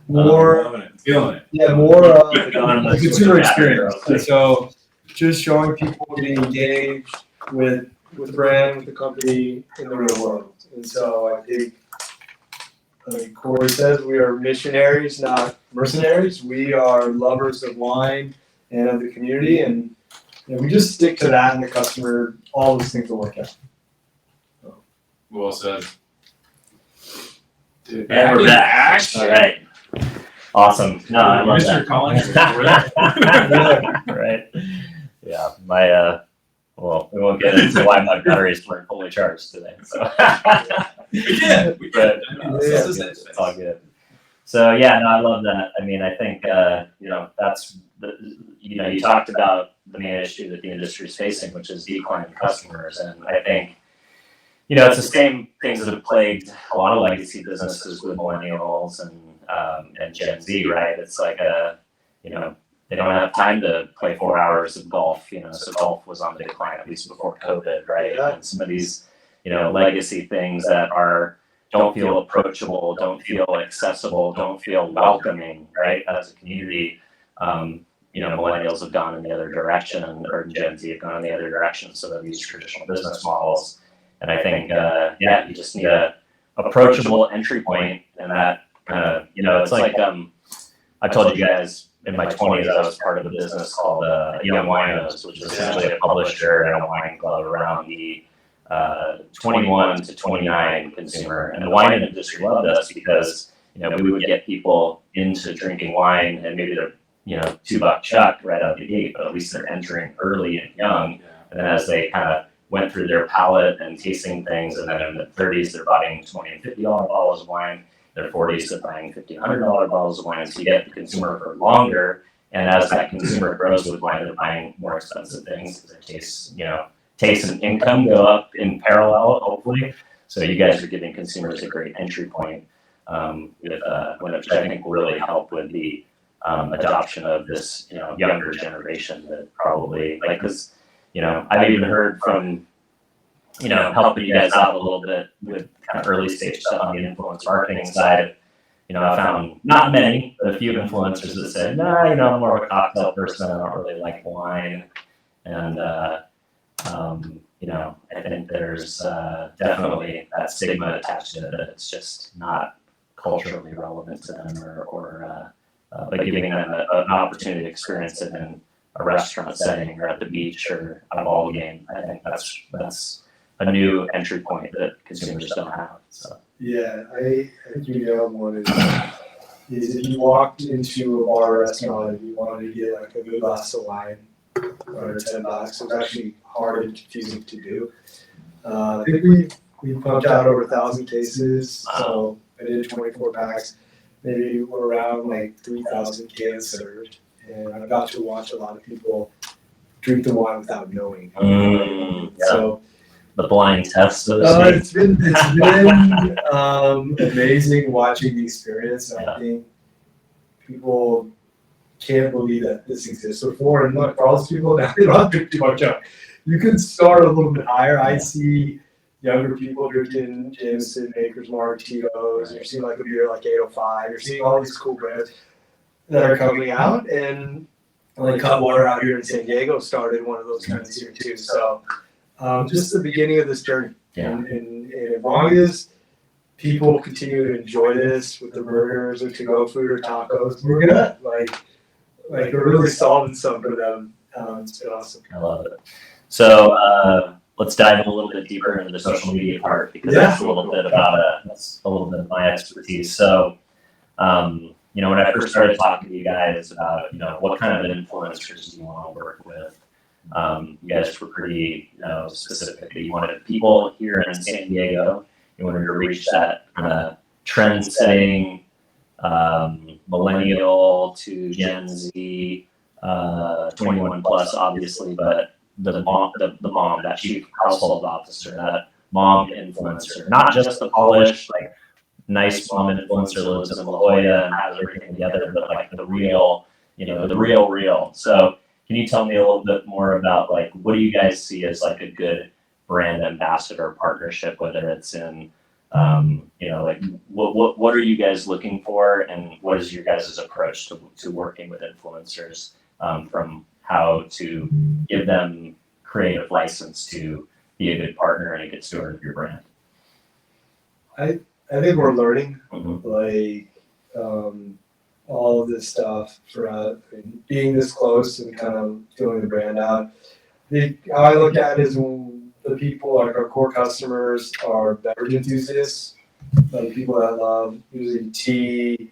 More feeling it. Yeah, more the consumer experience. And so just showing people getting engaged with the brand, with the company in the real world. And so I think like Cory says, we are missionaries, not mercenaries. We are lovers of wine and of the community, and we just stick to that, and the customer, all those things will work out. Well said. And we're back. All right. Awesome. No, I love Mr. that. Collins was over there. Right. Yeah. My well, we won't get into why my batteries weren't fully charged today. So Yeah, we but It's it's all good. So yeah, no, I love that. I mean, I think that's you talked about the main issue that the industry is facing, which is declining customers, and I think it's the same things that have plagued a lot of legacy businesses with millennials and Gen Z, right? It's like they don't have time to play 4 hours of golf, so golf was on the decline at least before COVID, right? Yeah. And some of these, legacy things that don't feel approachable, don't feel accessible, don't feel welcoming, right? As a community, millennials have gone in the other direction, or Gen Z have gone in the other direction, so they've used traditional business models. And I think, you just need a approachable entry point, and that it's like I told you guys in my 20s I was part of a business called Young Winos, which is essentially a publisher and a wine club around the 21 to 29 consumer. And the wine industry loved us because we would get people into drinking wine, and maybe they're $2 chuck right out the gate, but at least they're entering early and young. And then as they kind of went through their palate and tasting things, and then in the 30s they're buying $20 and $50 bottles of wine. Their 40s they're buying $50, $100 bottles of wine. So you get the consumer for longer, and as that consumer grows with wine, they're buying more expensive things because their taste and income go up in parallel, hopefully. So you guys are giving consumers a great entry point, which I think will really help with the adoption of this younger generation that probably because I've even heard from helping you guys out a little bit with kind of early stage stuff on the influence marketing side. I found not many, but a few influencers that said, no, I'm more of a cocktail person. I don't really like wine. And, I think there's definitely that stigma attached to it, that it's just not culturally relevant to them but giving them an opportunity to experience it in a restaurant setting or at the beach or at a ball game. I think that's a new entry point that consumers don't have. So. Yeah, I think one is if you walked into a bar or restaurant and you wanted to get like a good glass of wine under $10, it was actually hard and confusing to do. I think we pumped out over 1,000 cases, so I did 24 packs. Maybe we're around like 3,000 cans served, and I got to watch a lot of people drink the wine without knowing. So the blind test. It's been amazing watching the experience. Yeah. I think people can't believe that this exists before. And look, for all those people now, they don't drink too much up. You can start a little bit higher. I see younger people drinking Jameson, Maker's Mark, Tito's. You're seeing like a beer like 805. You're seeing all these cool brands that are coming out. And like Cutwater out here in San Diego started one of those trends here too. So just the beginning of this journey. Yeah. And as long as people continue to enjoy this with the burgers or to-go food or tacos, we're good. Like we're really solving some for them. It's been awesome. I love it. So let's dive a little bit deeper into the social media part, because that's a little bit of my expertise. So, when I first started talking to you guys about, what kind of influencers do you want to work with? You guys were pretty, specific that you wanted people here in San Diego. You wanted to reach that kind of trend-setting millennial to Gen Z, 21 plus, obviously, but the mom, that chief household officer, that mom influencer, not just the polished, like nice mom influencer lives in La Jolla and has everything together, but like the real, the real. So can you tell me a little bit more about like, what do you guys see as like a good brand ambassador partnership, whether it's in, like what are you guys looking for, and what is your guys' approach to working with influencers, from how to give them creative license to be a good partner and a good steward of your brand? I I think we're learning, Mhm. like, all of this stuff being this close and kind of feeling the brand out. How I look at it is the people, like our core customers, are beverage enthusiasts, like people that love usually tea,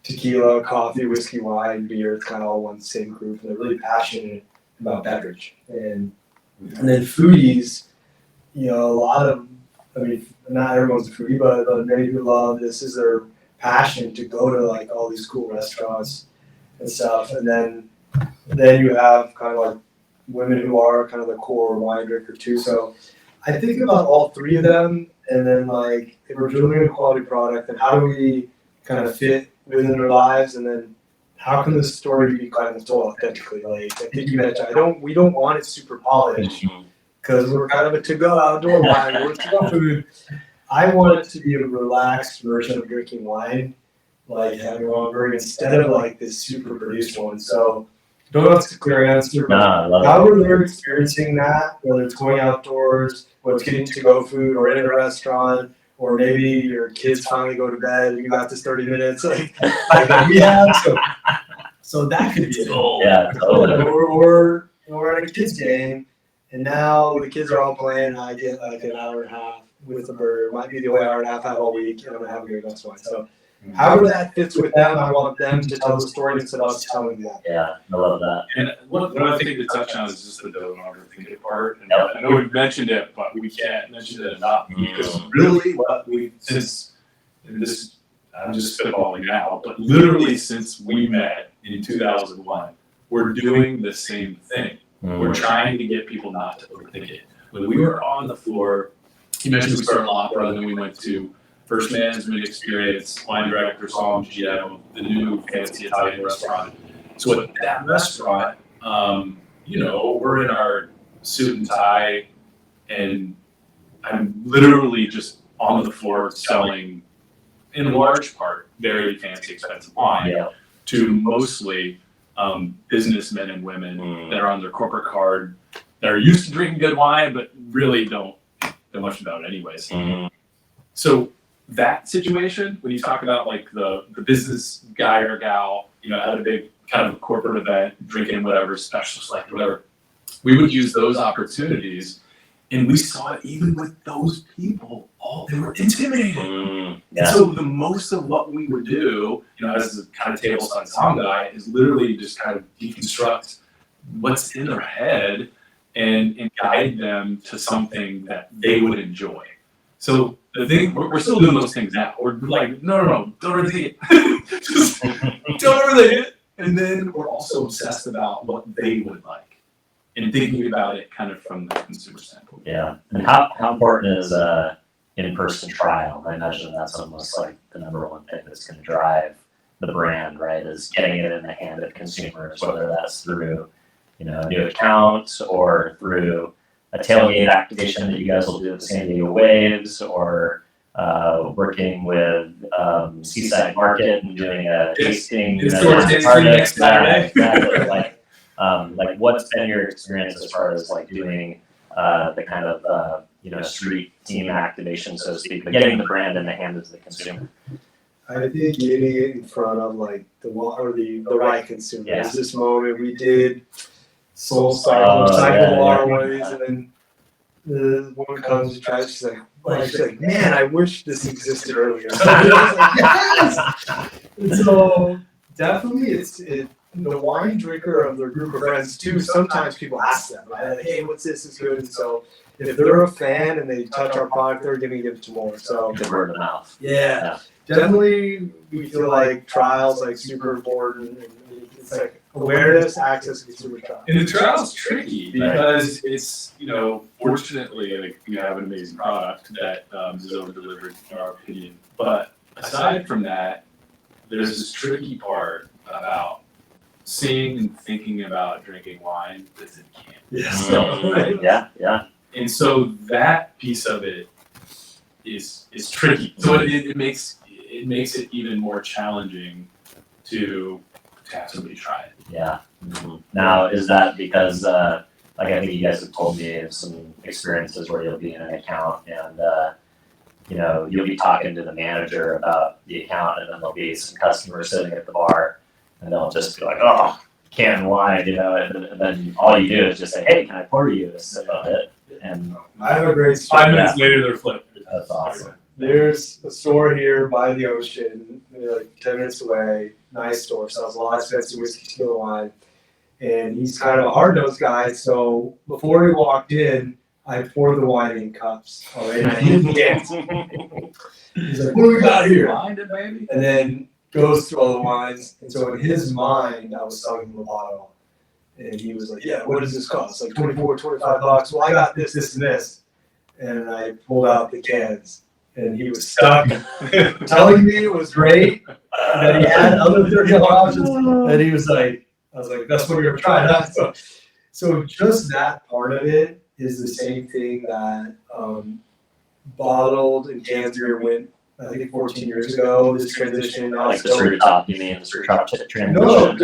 tequila, coffee, whiskey, wine, beer. It's kind of all one same group, and they're really passionate about beverage. And then foodies, a lot of, I mean, not everyone's a foodie, but many people love this is their passion to go to like all these cool restaurants and stuff. And then you have kind of like women who are kind of the core wine drinker too. So I think about all three of them, and then like if we're doing a quality product, then how do we kind of fit within their lives, and then how can the story be kind of told authentically? Like I think you mentioned, we don't want it super polished because we're kind of a to-go outdoor wine, we're to-go food. I want it to be a relaxed version of drinking wine, like having longer instead of like this super produced one. So don't know if it's a clear answer, but I love it. however they're experiencing that, whether it's going outdoors, whether it's getting to-go food, or in a restaurant, or maybe your kids finally go to bed and you got this 30 minutes like we have. So that could be it. Yeah, totally. Or we're at a kids game, and now the kids are all playing, and I get like an hour and a half with a burger. It might be the only hour and a half I have all week, and I'm gonna have a great glass of wine. So however that fits with them, I want them to tell the story instead of us telling that. Yeah, I love that. And one other thing to touch on is just the don't overthink it part. And Yep. I know we've mentioned it, but we can't mention it enough because really what I'm just spitballing now, but literally since we met in 2001, we're doing the same thing. We're trying to get people not to overthink it. When we were on the floor, you mentioned we started opera, then we went to First Management Experience, wine director Saul GM, the new fancy Italian restaurant. So at that restaurant, we're in our suit and tie, and I'm literally just on the floor selling, in large part, very fancy, expensive wine to mostly businessmen and women that are on their corporate card, that are used to drinking good wine, but really don't know much about it anyways. So that situation, when you talk about like the business guy or gal, at a big kind of corporate event, drinking whatever, special select, whatever, we would use those opportunities. And we saw it even with those people, they were intimidated. And so the most of what we would do, as a kind of table sun song guy, is literally just kind of deconstruct what's in their head and guide them to something that they would enjoy. So the thing, we're still doing those things now. We're like, no, don't overthink it. Just don't overthink it. And then we're also obsessed about what they would like and thinking about it kind of from the consumer standpoint. Yeah. And how important is in-person trial? I imagine that's almost like the number one thing that's going to drive the brand, right? Is getting it in the hand of consumers, whether that's through, a new account or through a tailgate activation that you guys will do at the San Diego Waves, or working with Seaside Market and doing a tasting. Next Saturday. Exactly. Like what's been your experience as far as like doing the kind of street team activation, so to speak, but getting the brand in the hands of the consumer? I think getting it in front of like the right consumer. Yeah. There's this moment we did Soul Cycle Waterways, and then the woman comes and tries. She's like, man, I wish this existed earlier. So I was like, yes. And so definitely, it's the wine drinker of their group of friends too. Sometimes people ask them, right? Like, hey, what's this? Is good. And so if they're a fan and they touch our product, they're going to give it to more. So Good word of mouth. yeah. Definitely, we feel like trials like super important. And it's like awareness, access, consumer trial. And the trial's tricky because it's, fortunately, like, we have an amazing product that is over-delivered in our opinion. But aside from that, there's this tricky part about seeing and thinking about drinking wine because it can't. Yes. Yeah. And so that piece of it is tricky. So it makes it even more challenging to have somebody try it. Yeah. Now, is that because, I think you guys have told me of some experiences where you'll be in an account and you know, you'll be talking to the manager about the account, and then there'll be some customers sitting at the bar, and they'll just be like, oh, canned wine, you know, and then all you do is just say, hey, can I pour you a sip of it? And I have a great story. 5 minutes later, they're flipped. that's awesome. There's a store here by the ocean, like 10 minutes away. Nice store, sells a lot of expensive whiskey, tequila wine. And he's kind of a hard-nosed guy, so before he walked in, I poured the wine in cups already. I didn't get it. He's like, what do we got here? Mind it, baby. And then goes through all the wines. And so in his mind, I was selling him a bottle. And he was like, yeah, what does this cost? Like $24, $25. Well, I got this, this, and this. And I pulled out the cans. And he was stuck telling me it was great, that he had other $30 options. And he was like, I was like, that's what you're trying out. So just that part of it is the same thing that bottled and canned beer went, I think 14 years ago, this transition. Like the screw top, you mean the screw top transition? No,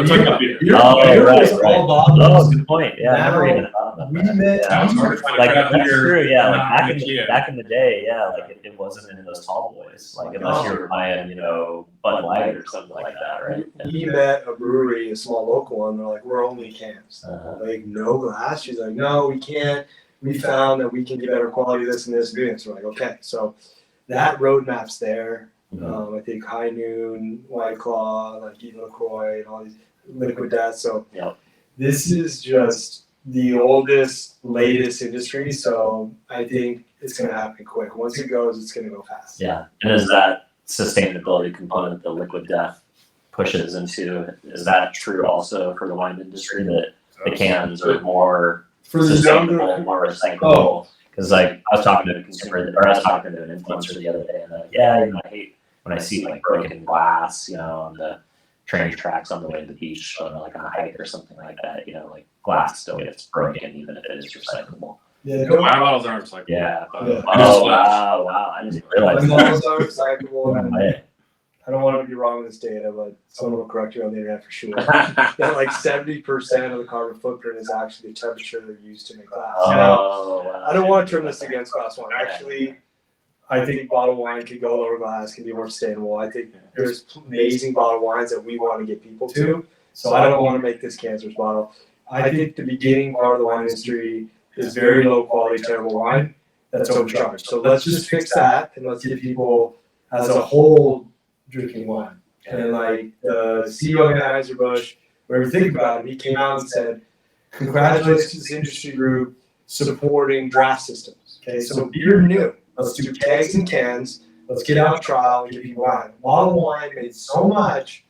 talking about beer. Oh, beer right, was right. all bottled. Oh, good point. Yeah, I never Now, even thought about We that. met. Now it's hard to find Like craft that's beer, true, yeah. Like in back in the day, yeah, like it wasn't in those tall boys. Like unless you were buying, you know, Bud Light or something like that, right? We met a brewery, a small local one. They're like, we're only cans. Like, no glass. She's like, no, we can't. We found that we can get better quality, this and this and this. We're like, okay. So that roadmap's there. I think High Noon, White Claw, like Eaton LaCroix, and all these Liquid Death. So this is just the oldest, latest industry. So I think it's going to happen quick. Once it goes, it's going to go fast. Yeah, and is that sustainability component the Liquid Death pushes into? Is that true also for the wine industry, that the cans are more For the sustainable, younger, more recyclable? Because like I was talking to a consumer, or I was talking to an influencer the other day, and they're like, yeah, you know, I hate when I see like broken glass, you know, on the train tracks on the way to the beach, or like on a hike or something like that. You know, like glass still gets broken even if it is recyclable. yeah, Wine bottles aren't recyclable. Yeah. Yeah. Oh wow! I didn't realize my that. models are recyclable. No way. I don't want to be wrong with this data, but someone will correct you on the internet for sure. That like 70% of the carbon footprint is actually the temperature they're used to make glass. Now, Oh wow! I don't want to turn this against glass wine. Actually, I think bottled wine can go lower glass, can be more sustainable. I think there's amazing bottled wines that we want to get people to. So I don't want to make this cancerous bottle. I think the beginning part of the wine industry is very low quality, terrible wine that's overcharged. So let's just fix that and let's get people as a whole drinking wine. And like the CEO of Anheuser-Busch, wherever you think about it, he came out and said, congratulations to this industry group supporting draft systems. Okay, so beer new. Let's do kegs and cans. Let's get out a trial and get people wine. Bottled wine made so much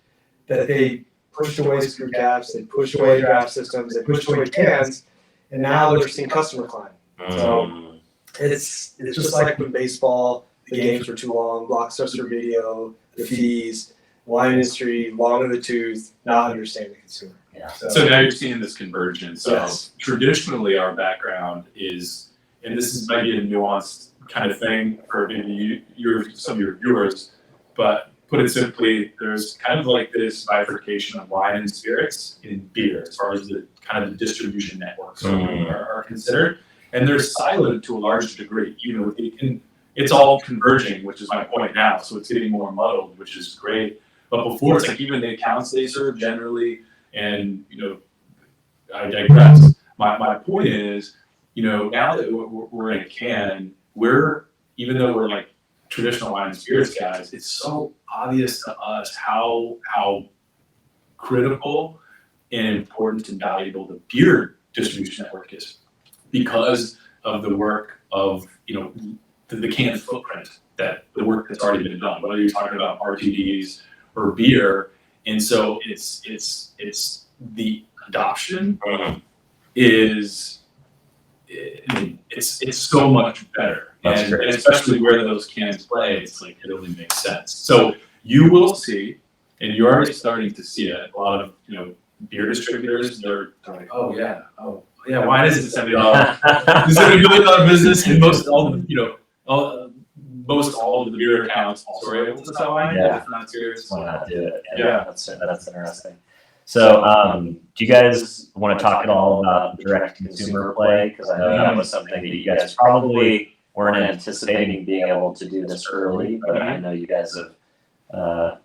that they pushed away screw caps, they pushed away draft systems, they pushed away cans, and now they're seeing customer climb. So it's just like when baseball, the games were too long, blockbuster video, the fees, wine industry, long in the tooth, not understanding the consumer. Yeah. So now you're seeing this convergence. So Yes. traditionally our background is, and this is maybe a nuanced kind of thing for maybe some of your viewers, but put it simply, there's kind of like this bifurcation of wine and spirits in beer as far as the kind of the distribution networks are considered. And they're siloed to a large degree. You know, it's all converging, which is my point now. So it's getting more muddled, which is great. But before, it's like even the accounts they serve generally, and you know, I digress. My point is, you know, now that we're in a can, even though we're like traditional wine and spirits guys, it's so obvious to us how critical and important and valuable the beer distribution network is, because of the work of, you know, the can footprint, that the work that's already been done, whether you're talking about RTDs or beer. And so it's the adoption is, it's so much better. And especially where those cans play, it's like, it really makes sense. So you will see, and you're already starting to see it, a lot of, you know, beer distributors, they're like, oh yeah, wine isn't $70. This is a $1 billion business, and most all of the beer accounts also are able to sell wine. Yeah. If not spirits. Why not do it? Yeah. That's interesting. So, do you guys want to talk at all about direct consumer play? Because I know that was something that you guys probably weren't anticipating being able to do this early, but I know you guys have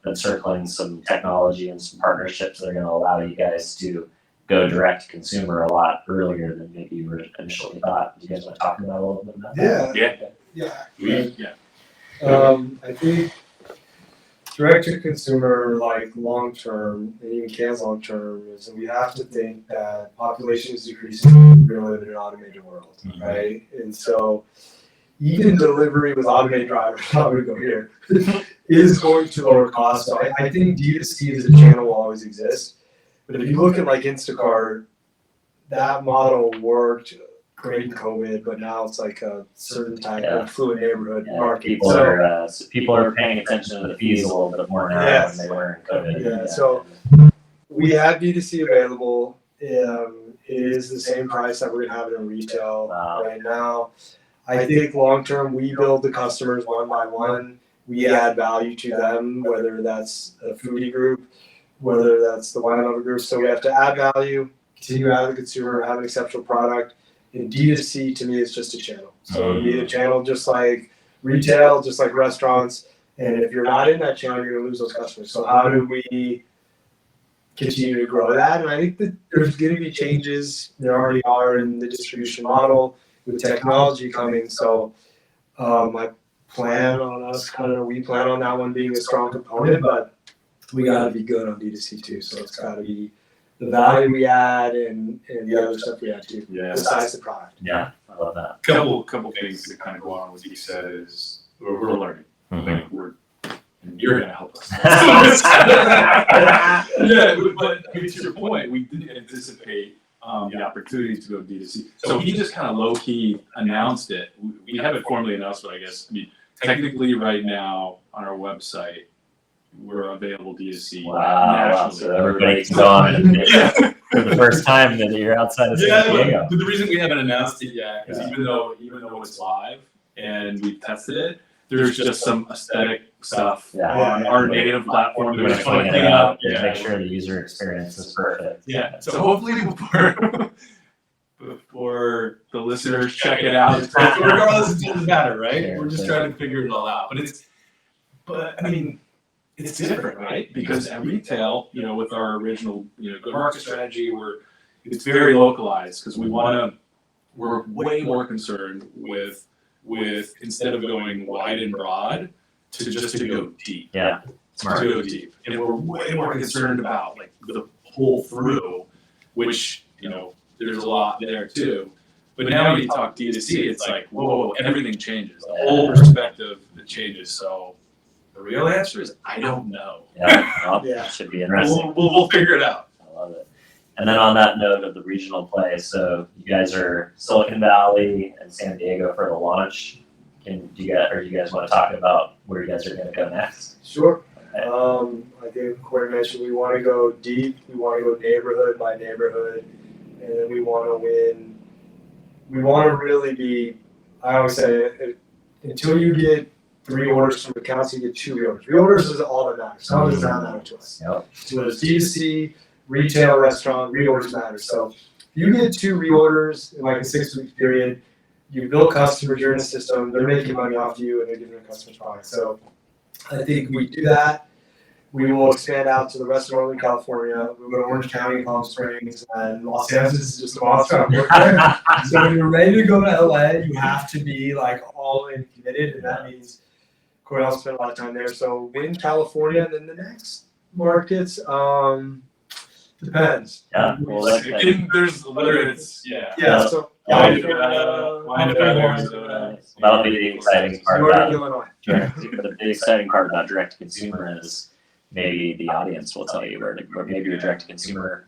been circling some technology and some partnerships that are going to allow you guys to go direct to consumer a lot earlier than maybe you were initially thought. Do you guys want to talk about a little bit about that? Yeah. I think direct to consumer, like long term, and even Can's long term, is that we have to think that population is decreasing. We live in an automated world, right? And so even delivery with automated drivers, I'm going to go here, is going to lower costs. So I think D2C as a channel will always exist. But if you look at like Instacart, that model worked great in COVID, but now it's like a certain type of fluid neighborhood market. People are paying attention to the fees a little bit more now than they were in COVID. So we have D2C available. It is the same price that we're gonna have it in retail right now. I think long term, we build the customers one by one. We add value to them, whether that's a foodie group, whether that's the wine lover group. So we have to add value, continue to add the consumer, have an exceptional product. And D2C to me is just a channel. So it'll be a channel just like retail, just like restaurants. And if you're not in that channel, you're gonna lose those customers. So how do we continue to grow that? And I think that there's gonna be changes. There already are in the distribution model with technology coming. So I plan on we plan on that one being a strong component, but we gotta be good on D2C too. So it's gotta be the value we add and the other stuff we add too, besides the product. Yeah, I love that. Couple things that kind of go on with what you said is we're learning. Like and you're gonna help us. But to your point, we didn't anticipate the opportunity to go D2C. So he just kind of low key announced it. We haven't formally announced it, I guess. I mean, technically, right now on our website, we're available D2C nationally. So everybody can go on for the first time that you're outside of San Diego. But the reason we haven't announced it yet is even though it's live and we've tested it, there's just some aesthetic stuff on our native platform that we're just cleaning up. Make sure the user experience is perfect. Yeah. So hopefully before the listeners check it out, regardless, it doesn't matter, right? We're just trying to figure it all out. But I mean, it's different, right? Because at retail, with our original, go-to-market strategy, it's very localized because we're way more concerned with instead of going wide and broad to go deep. Yeah, smart. To go deep, and we're way more concerned about like the pull through, which there's a lot there too. But now when you talk D2C, it's like whoa, everything changes. The whole perspective changes. So. The real answer is I don't know. Should be interesting. We'll figure it out. I love it. And then on that note of the regional play, so you guys are Silicon Valley and San Diego for the launch. Do you guys want to talk about where you guys are going to go next? Sure. I think Cory mentioned we want to go deep. We want to go neighborhood by neighborhood, and then we want to win. We want to really be. I always say until you get 3 orders from accounts, you get 2 reorders. Reorders is all that matters. Some does not matter to us. So it's D2C, retail, restaurant, reorders matter. So if you get 2 reorders in like a 6-week period, you build customers, you're in a system, they're making money off you, and they're giving their customers products. So I think we do that. We will expand out to the rest of Northern California. We'll go to Orange County, Palm Springs, and Los Angeles is just a monster. So when you're ready to go to LA, you have to be like all in committed, and that means Cory also spent a lot of time there. So in California, and then the next markets depends. Yeah. Well, there's whether it's So Arizona. That'll be the exciting part about Illinois. the exciting part about direct to consumer is maybe the audience will tell you, or maybe your direct to consumer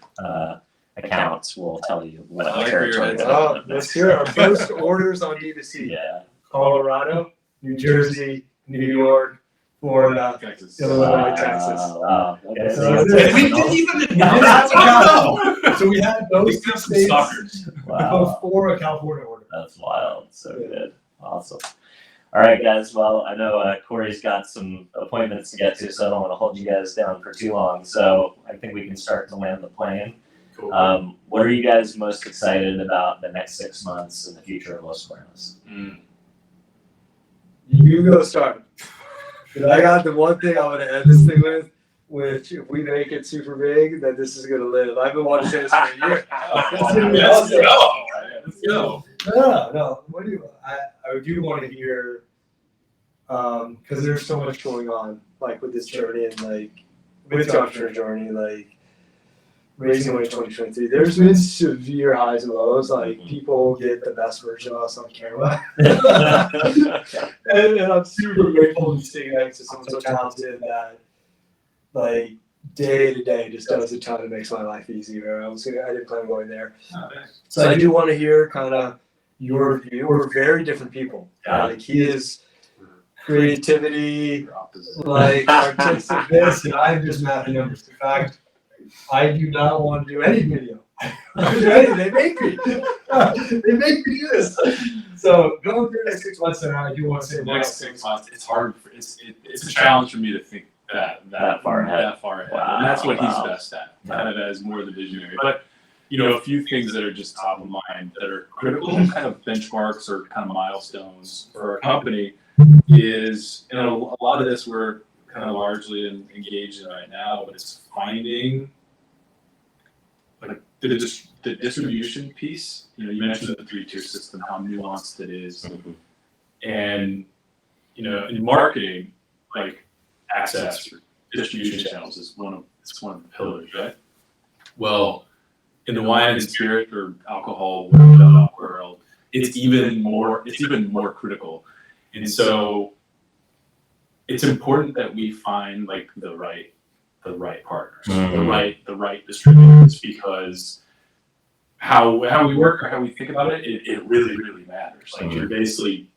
accounts will tell you what territory. Let's hear our first orders on D2C. Yeah. Colorado, New Jersey, New York, Florida, Texas. Illinois, Texas. Wow. Okay. And we didn't even So we had those 2 states Wow. before a California order. That's wild. So good. Awesome. All right, guys. Well, I know Cory's got some appointments to get to, so I don't want to hold you guys down for too long. So I think we can start to land the plane. Cool. What are you guys most excited about the next 6 months in the future of Los Cuernos? You go start. And I got the one thing I want to end this thing with, which if we make it super big, then this is gonna live. I've been wanting to say this for a year. Let's go. No. What do you? I do want to hear, because there's so much going on, like with this journey and like with the entrepreneur journey, like raising money in 2023. There's been severe highs and lows. Like people get the best version of us on camera, and I'm super grateful to be sitting next to someone so talented that, like, day to day just does a ton and makes my life easier. I didn't plan on going there. So I do want to hear kind of your view. We're very different people. Yeah. Like he is creativity, like artistic this, and I'm just math and numbers. In fact, I do not want to do any video. They make me. They make me do this. So going through the next 6 months now, I do want to say Next 6 months, it's hard. It's a challenge for me to think that far ahead. Wow. And that's what he's best at, kind of as more the visionary. But a few things that are just top of mind that are critical kind of benchmarks or kind of milestones for our company is, a lot of this we're kind of largely engaged in right now, but it's finding like the distribution piece. You mentioned the 3-tier system, how nuanced it is, and in marketing, like access or distribution channels is one of the pillars, right? Well, in the wine and spirit or alcohol world, it's even more critical, and so it's important that we find like the right partners, the right distributors, because how we work or how we think about it really matters. Like you're basically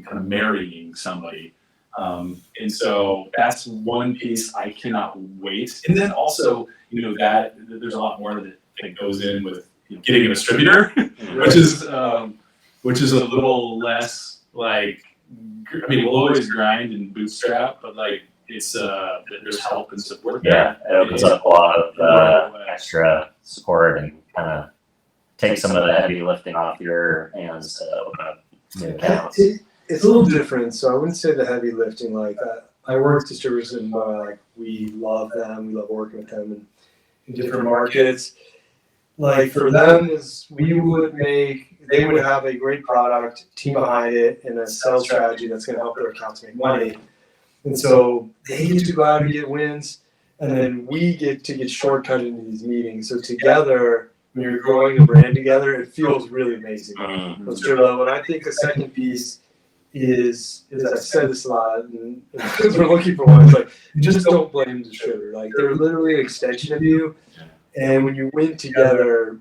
kind of marrying somebody. And so that's one piece I cannot wait. And then also, that there's a lot more that goes in with getting a distributor, which is a little less like, we'll always grind and bootstrap, but like it's there's help and support. Yeah, it opens up a lot of extra support and kind of take some of the heavy lifting off your hands to open up new accounts. It's a little different, so I wouldn't say the heavy lifting like that. I work with distributors and like we love them, we love working with them in different markets. Like for them is they would have a great product, team behind it, and a sales strategy that's gonna help their accounts make money. And so they get to go out and get wins, and then we get to get shortcut into these meetings. So together, when you're growing a brand together, it feels really amazing. So when I think the second piece is I've said this a lot, and because we're looking for one, it's like, just don't blame the distributor. Like they're literally an extension of you, and when you win together,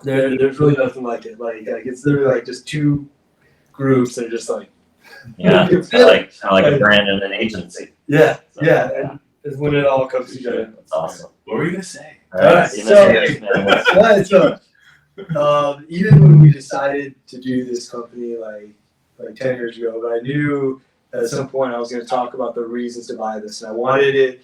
there's really nothing like it. Like it's literally like just two groups that are just like, yeah, it's like a brand and an agency. Yeah, and it's when it all comes together. That's awesome. What were you gonna say? All right, So even when we decided to do this company like 10 years ago, but I knew at some point I was going to talk about the reasons to buy this, and I wanted it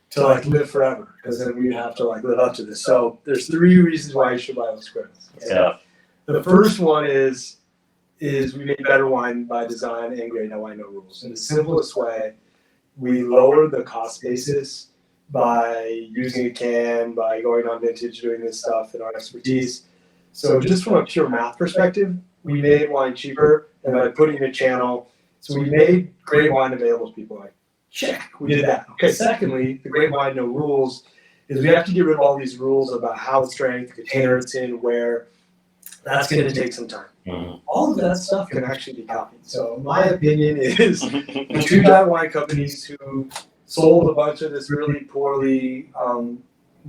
to like live forever, because then we'd have to like live up to this. So there's 3 reasons why you should buy Los Cuernos. Okay? Yeah. The first one is we make better wine by design and great no wine, no rules. In the simplest way, we lower the cost basis by using a can, by going on vintage, doing this stuff, and our expertise. So just from a pure math perspective, we made wine cheaper, and by putting a channel, so we made great wine available to people. Like, check, we did that. Okay, secondly, the great wine, no rules, is we have to get rid of all these rules about how it's strength, the container it's in, where. That's going to take some time. All of that stuff can actually be copied. So my opinion is the 2 giant wine companies who sold a bunch of this really poorly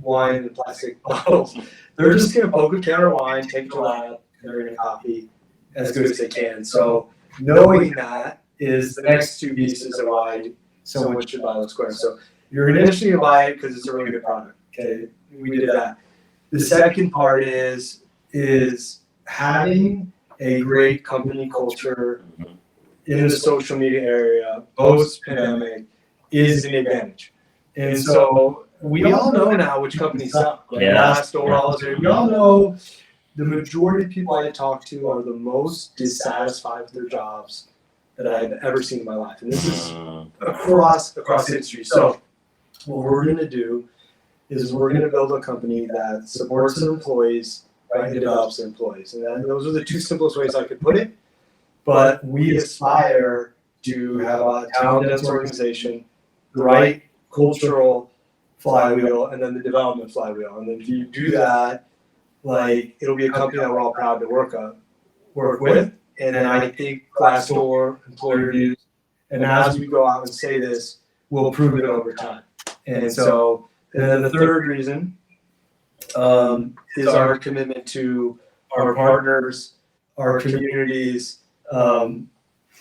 wine in plastic bottles, they're just going to poke a can of wine, take it to lab, and they're going to copy as good as they can. So knowing that is the next 2 pieces of why someone should buy Los Cuernos. So you're initially going to buy it because it's a really good product. Okay, we did that. The second part is having a great company culture in the social media area post-pandemic is an advantage. And so we all know now which companies suck. Like Glassdoor, we all know the majority of people I talk to are the most dissatisfied with their jobs that I've ever seen in my life. And this is across the industry. So what we're going to do is we're going to build a company that supports their employees, right, and develops their employees. And those are the two simplest ways I could put it. But we aspire to have a talent-dense organization, the right cultural flywheel, and then the development flywheel. And then if you do that, like, it'll be a company that we're all proud to work with. And then I think Glassdoor, employer reviews, and as we go out and say this, we'll prove it over time. And so, and then the third reason is our commitment to our partners, our communities, and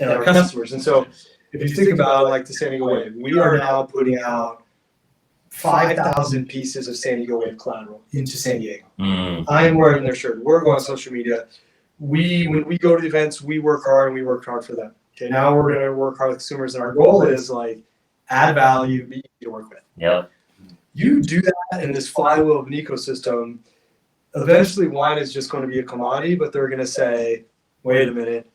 our customers. And so, if you think about like the San Diego Wave, we are now putting out 5,000 pieces of San Diego Wave collateral into San Diego. I'm wearing their shirt. We're going on social media. When we go to the events, we work hard and we work hard for them. Okay, now we're going to work hard with consumers, and our goal is like add value, be easy to work with. Yep. You do that in this flywheel of an ecosystem. Eventually, wine is just going to be a commodity, but they're going to say, "Wait a minute,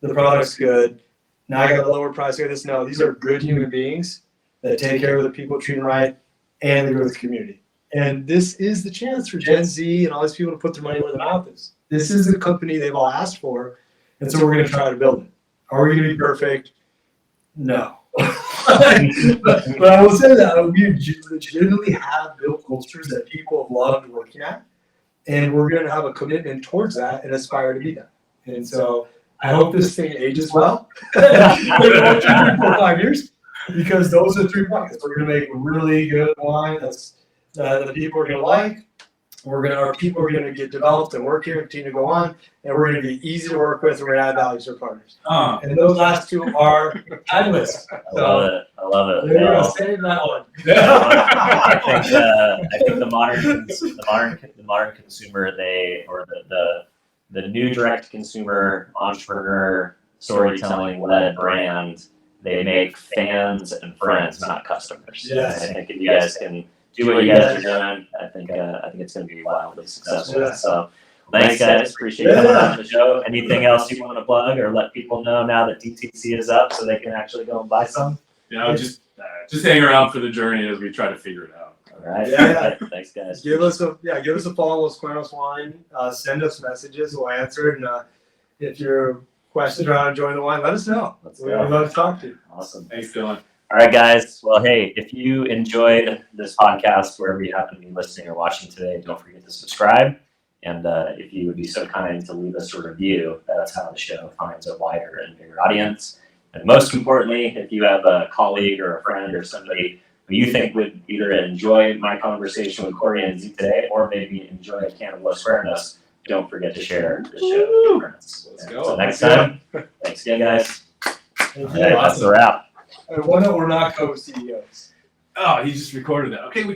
the product's good. Now I got a lower price. I got this." No, these are good human beings that take care of the people, treat them right, and they go to the community. And this is the chance for Gen Z and all these people to put their money where their mouth is. This is the company they've all asked for, and so we're going to try to build it. Are we going to be perfect? No. But I will say that we legitimately have built cultures that people have loved working at, and we're going to have a commitment towards that and aspire to be that. And so I hope this thing ages well in 3, 4, 5 years, because those are the 3 buckets. We're going to make really good wine that's the people are going to like. Our people are going to get developed and work here and continue to go on, and we're going to be easy to work with, and we're going to add value to our partners. And those last 2 are timeless. I love it. We're going to save that one. I think the modern consumer, the new direct consumer entrepreneur storytelling led brand, they make fans and friends, not customers. Yes. I think if you guys can do what you guys are doing, I think it's going to be wildly successful. Yeah. So thanks, guys. Appreciate you coming on the show. Anything else you want to plug or let people know now that DTC is up so they can actually go and buy some? Just hang around for the journey as we try to figure it out. All right. Yeah. Thanks, guys. Give us a follow, Los Cuernos Wine. Send us messages. We'll answer it. And if your questions are how to enjoy the wine, let us know. We'd love to talk to you. Awesome. Thanks, Dylan. All right, guys. Well, hey, if you enjoyed this podcast, wherever you happen to be listening or watching today, don't forget to subscribe. And if you would be so kind to leave us a review, that's how the show finds a wider and bigger audience. And most importantly, if you have a colleague or a friend or somebody who you think would either enjoy my conversation with Cory and Zeke today, or maybe enjoy a can of Los Cuernos, don't forget to share the show with your friends. Let's go. So next time, thanks again, guys. Thank All right, that's a wrap. One that we're not co-CEOs. Oh, he just recorded that. Okay, we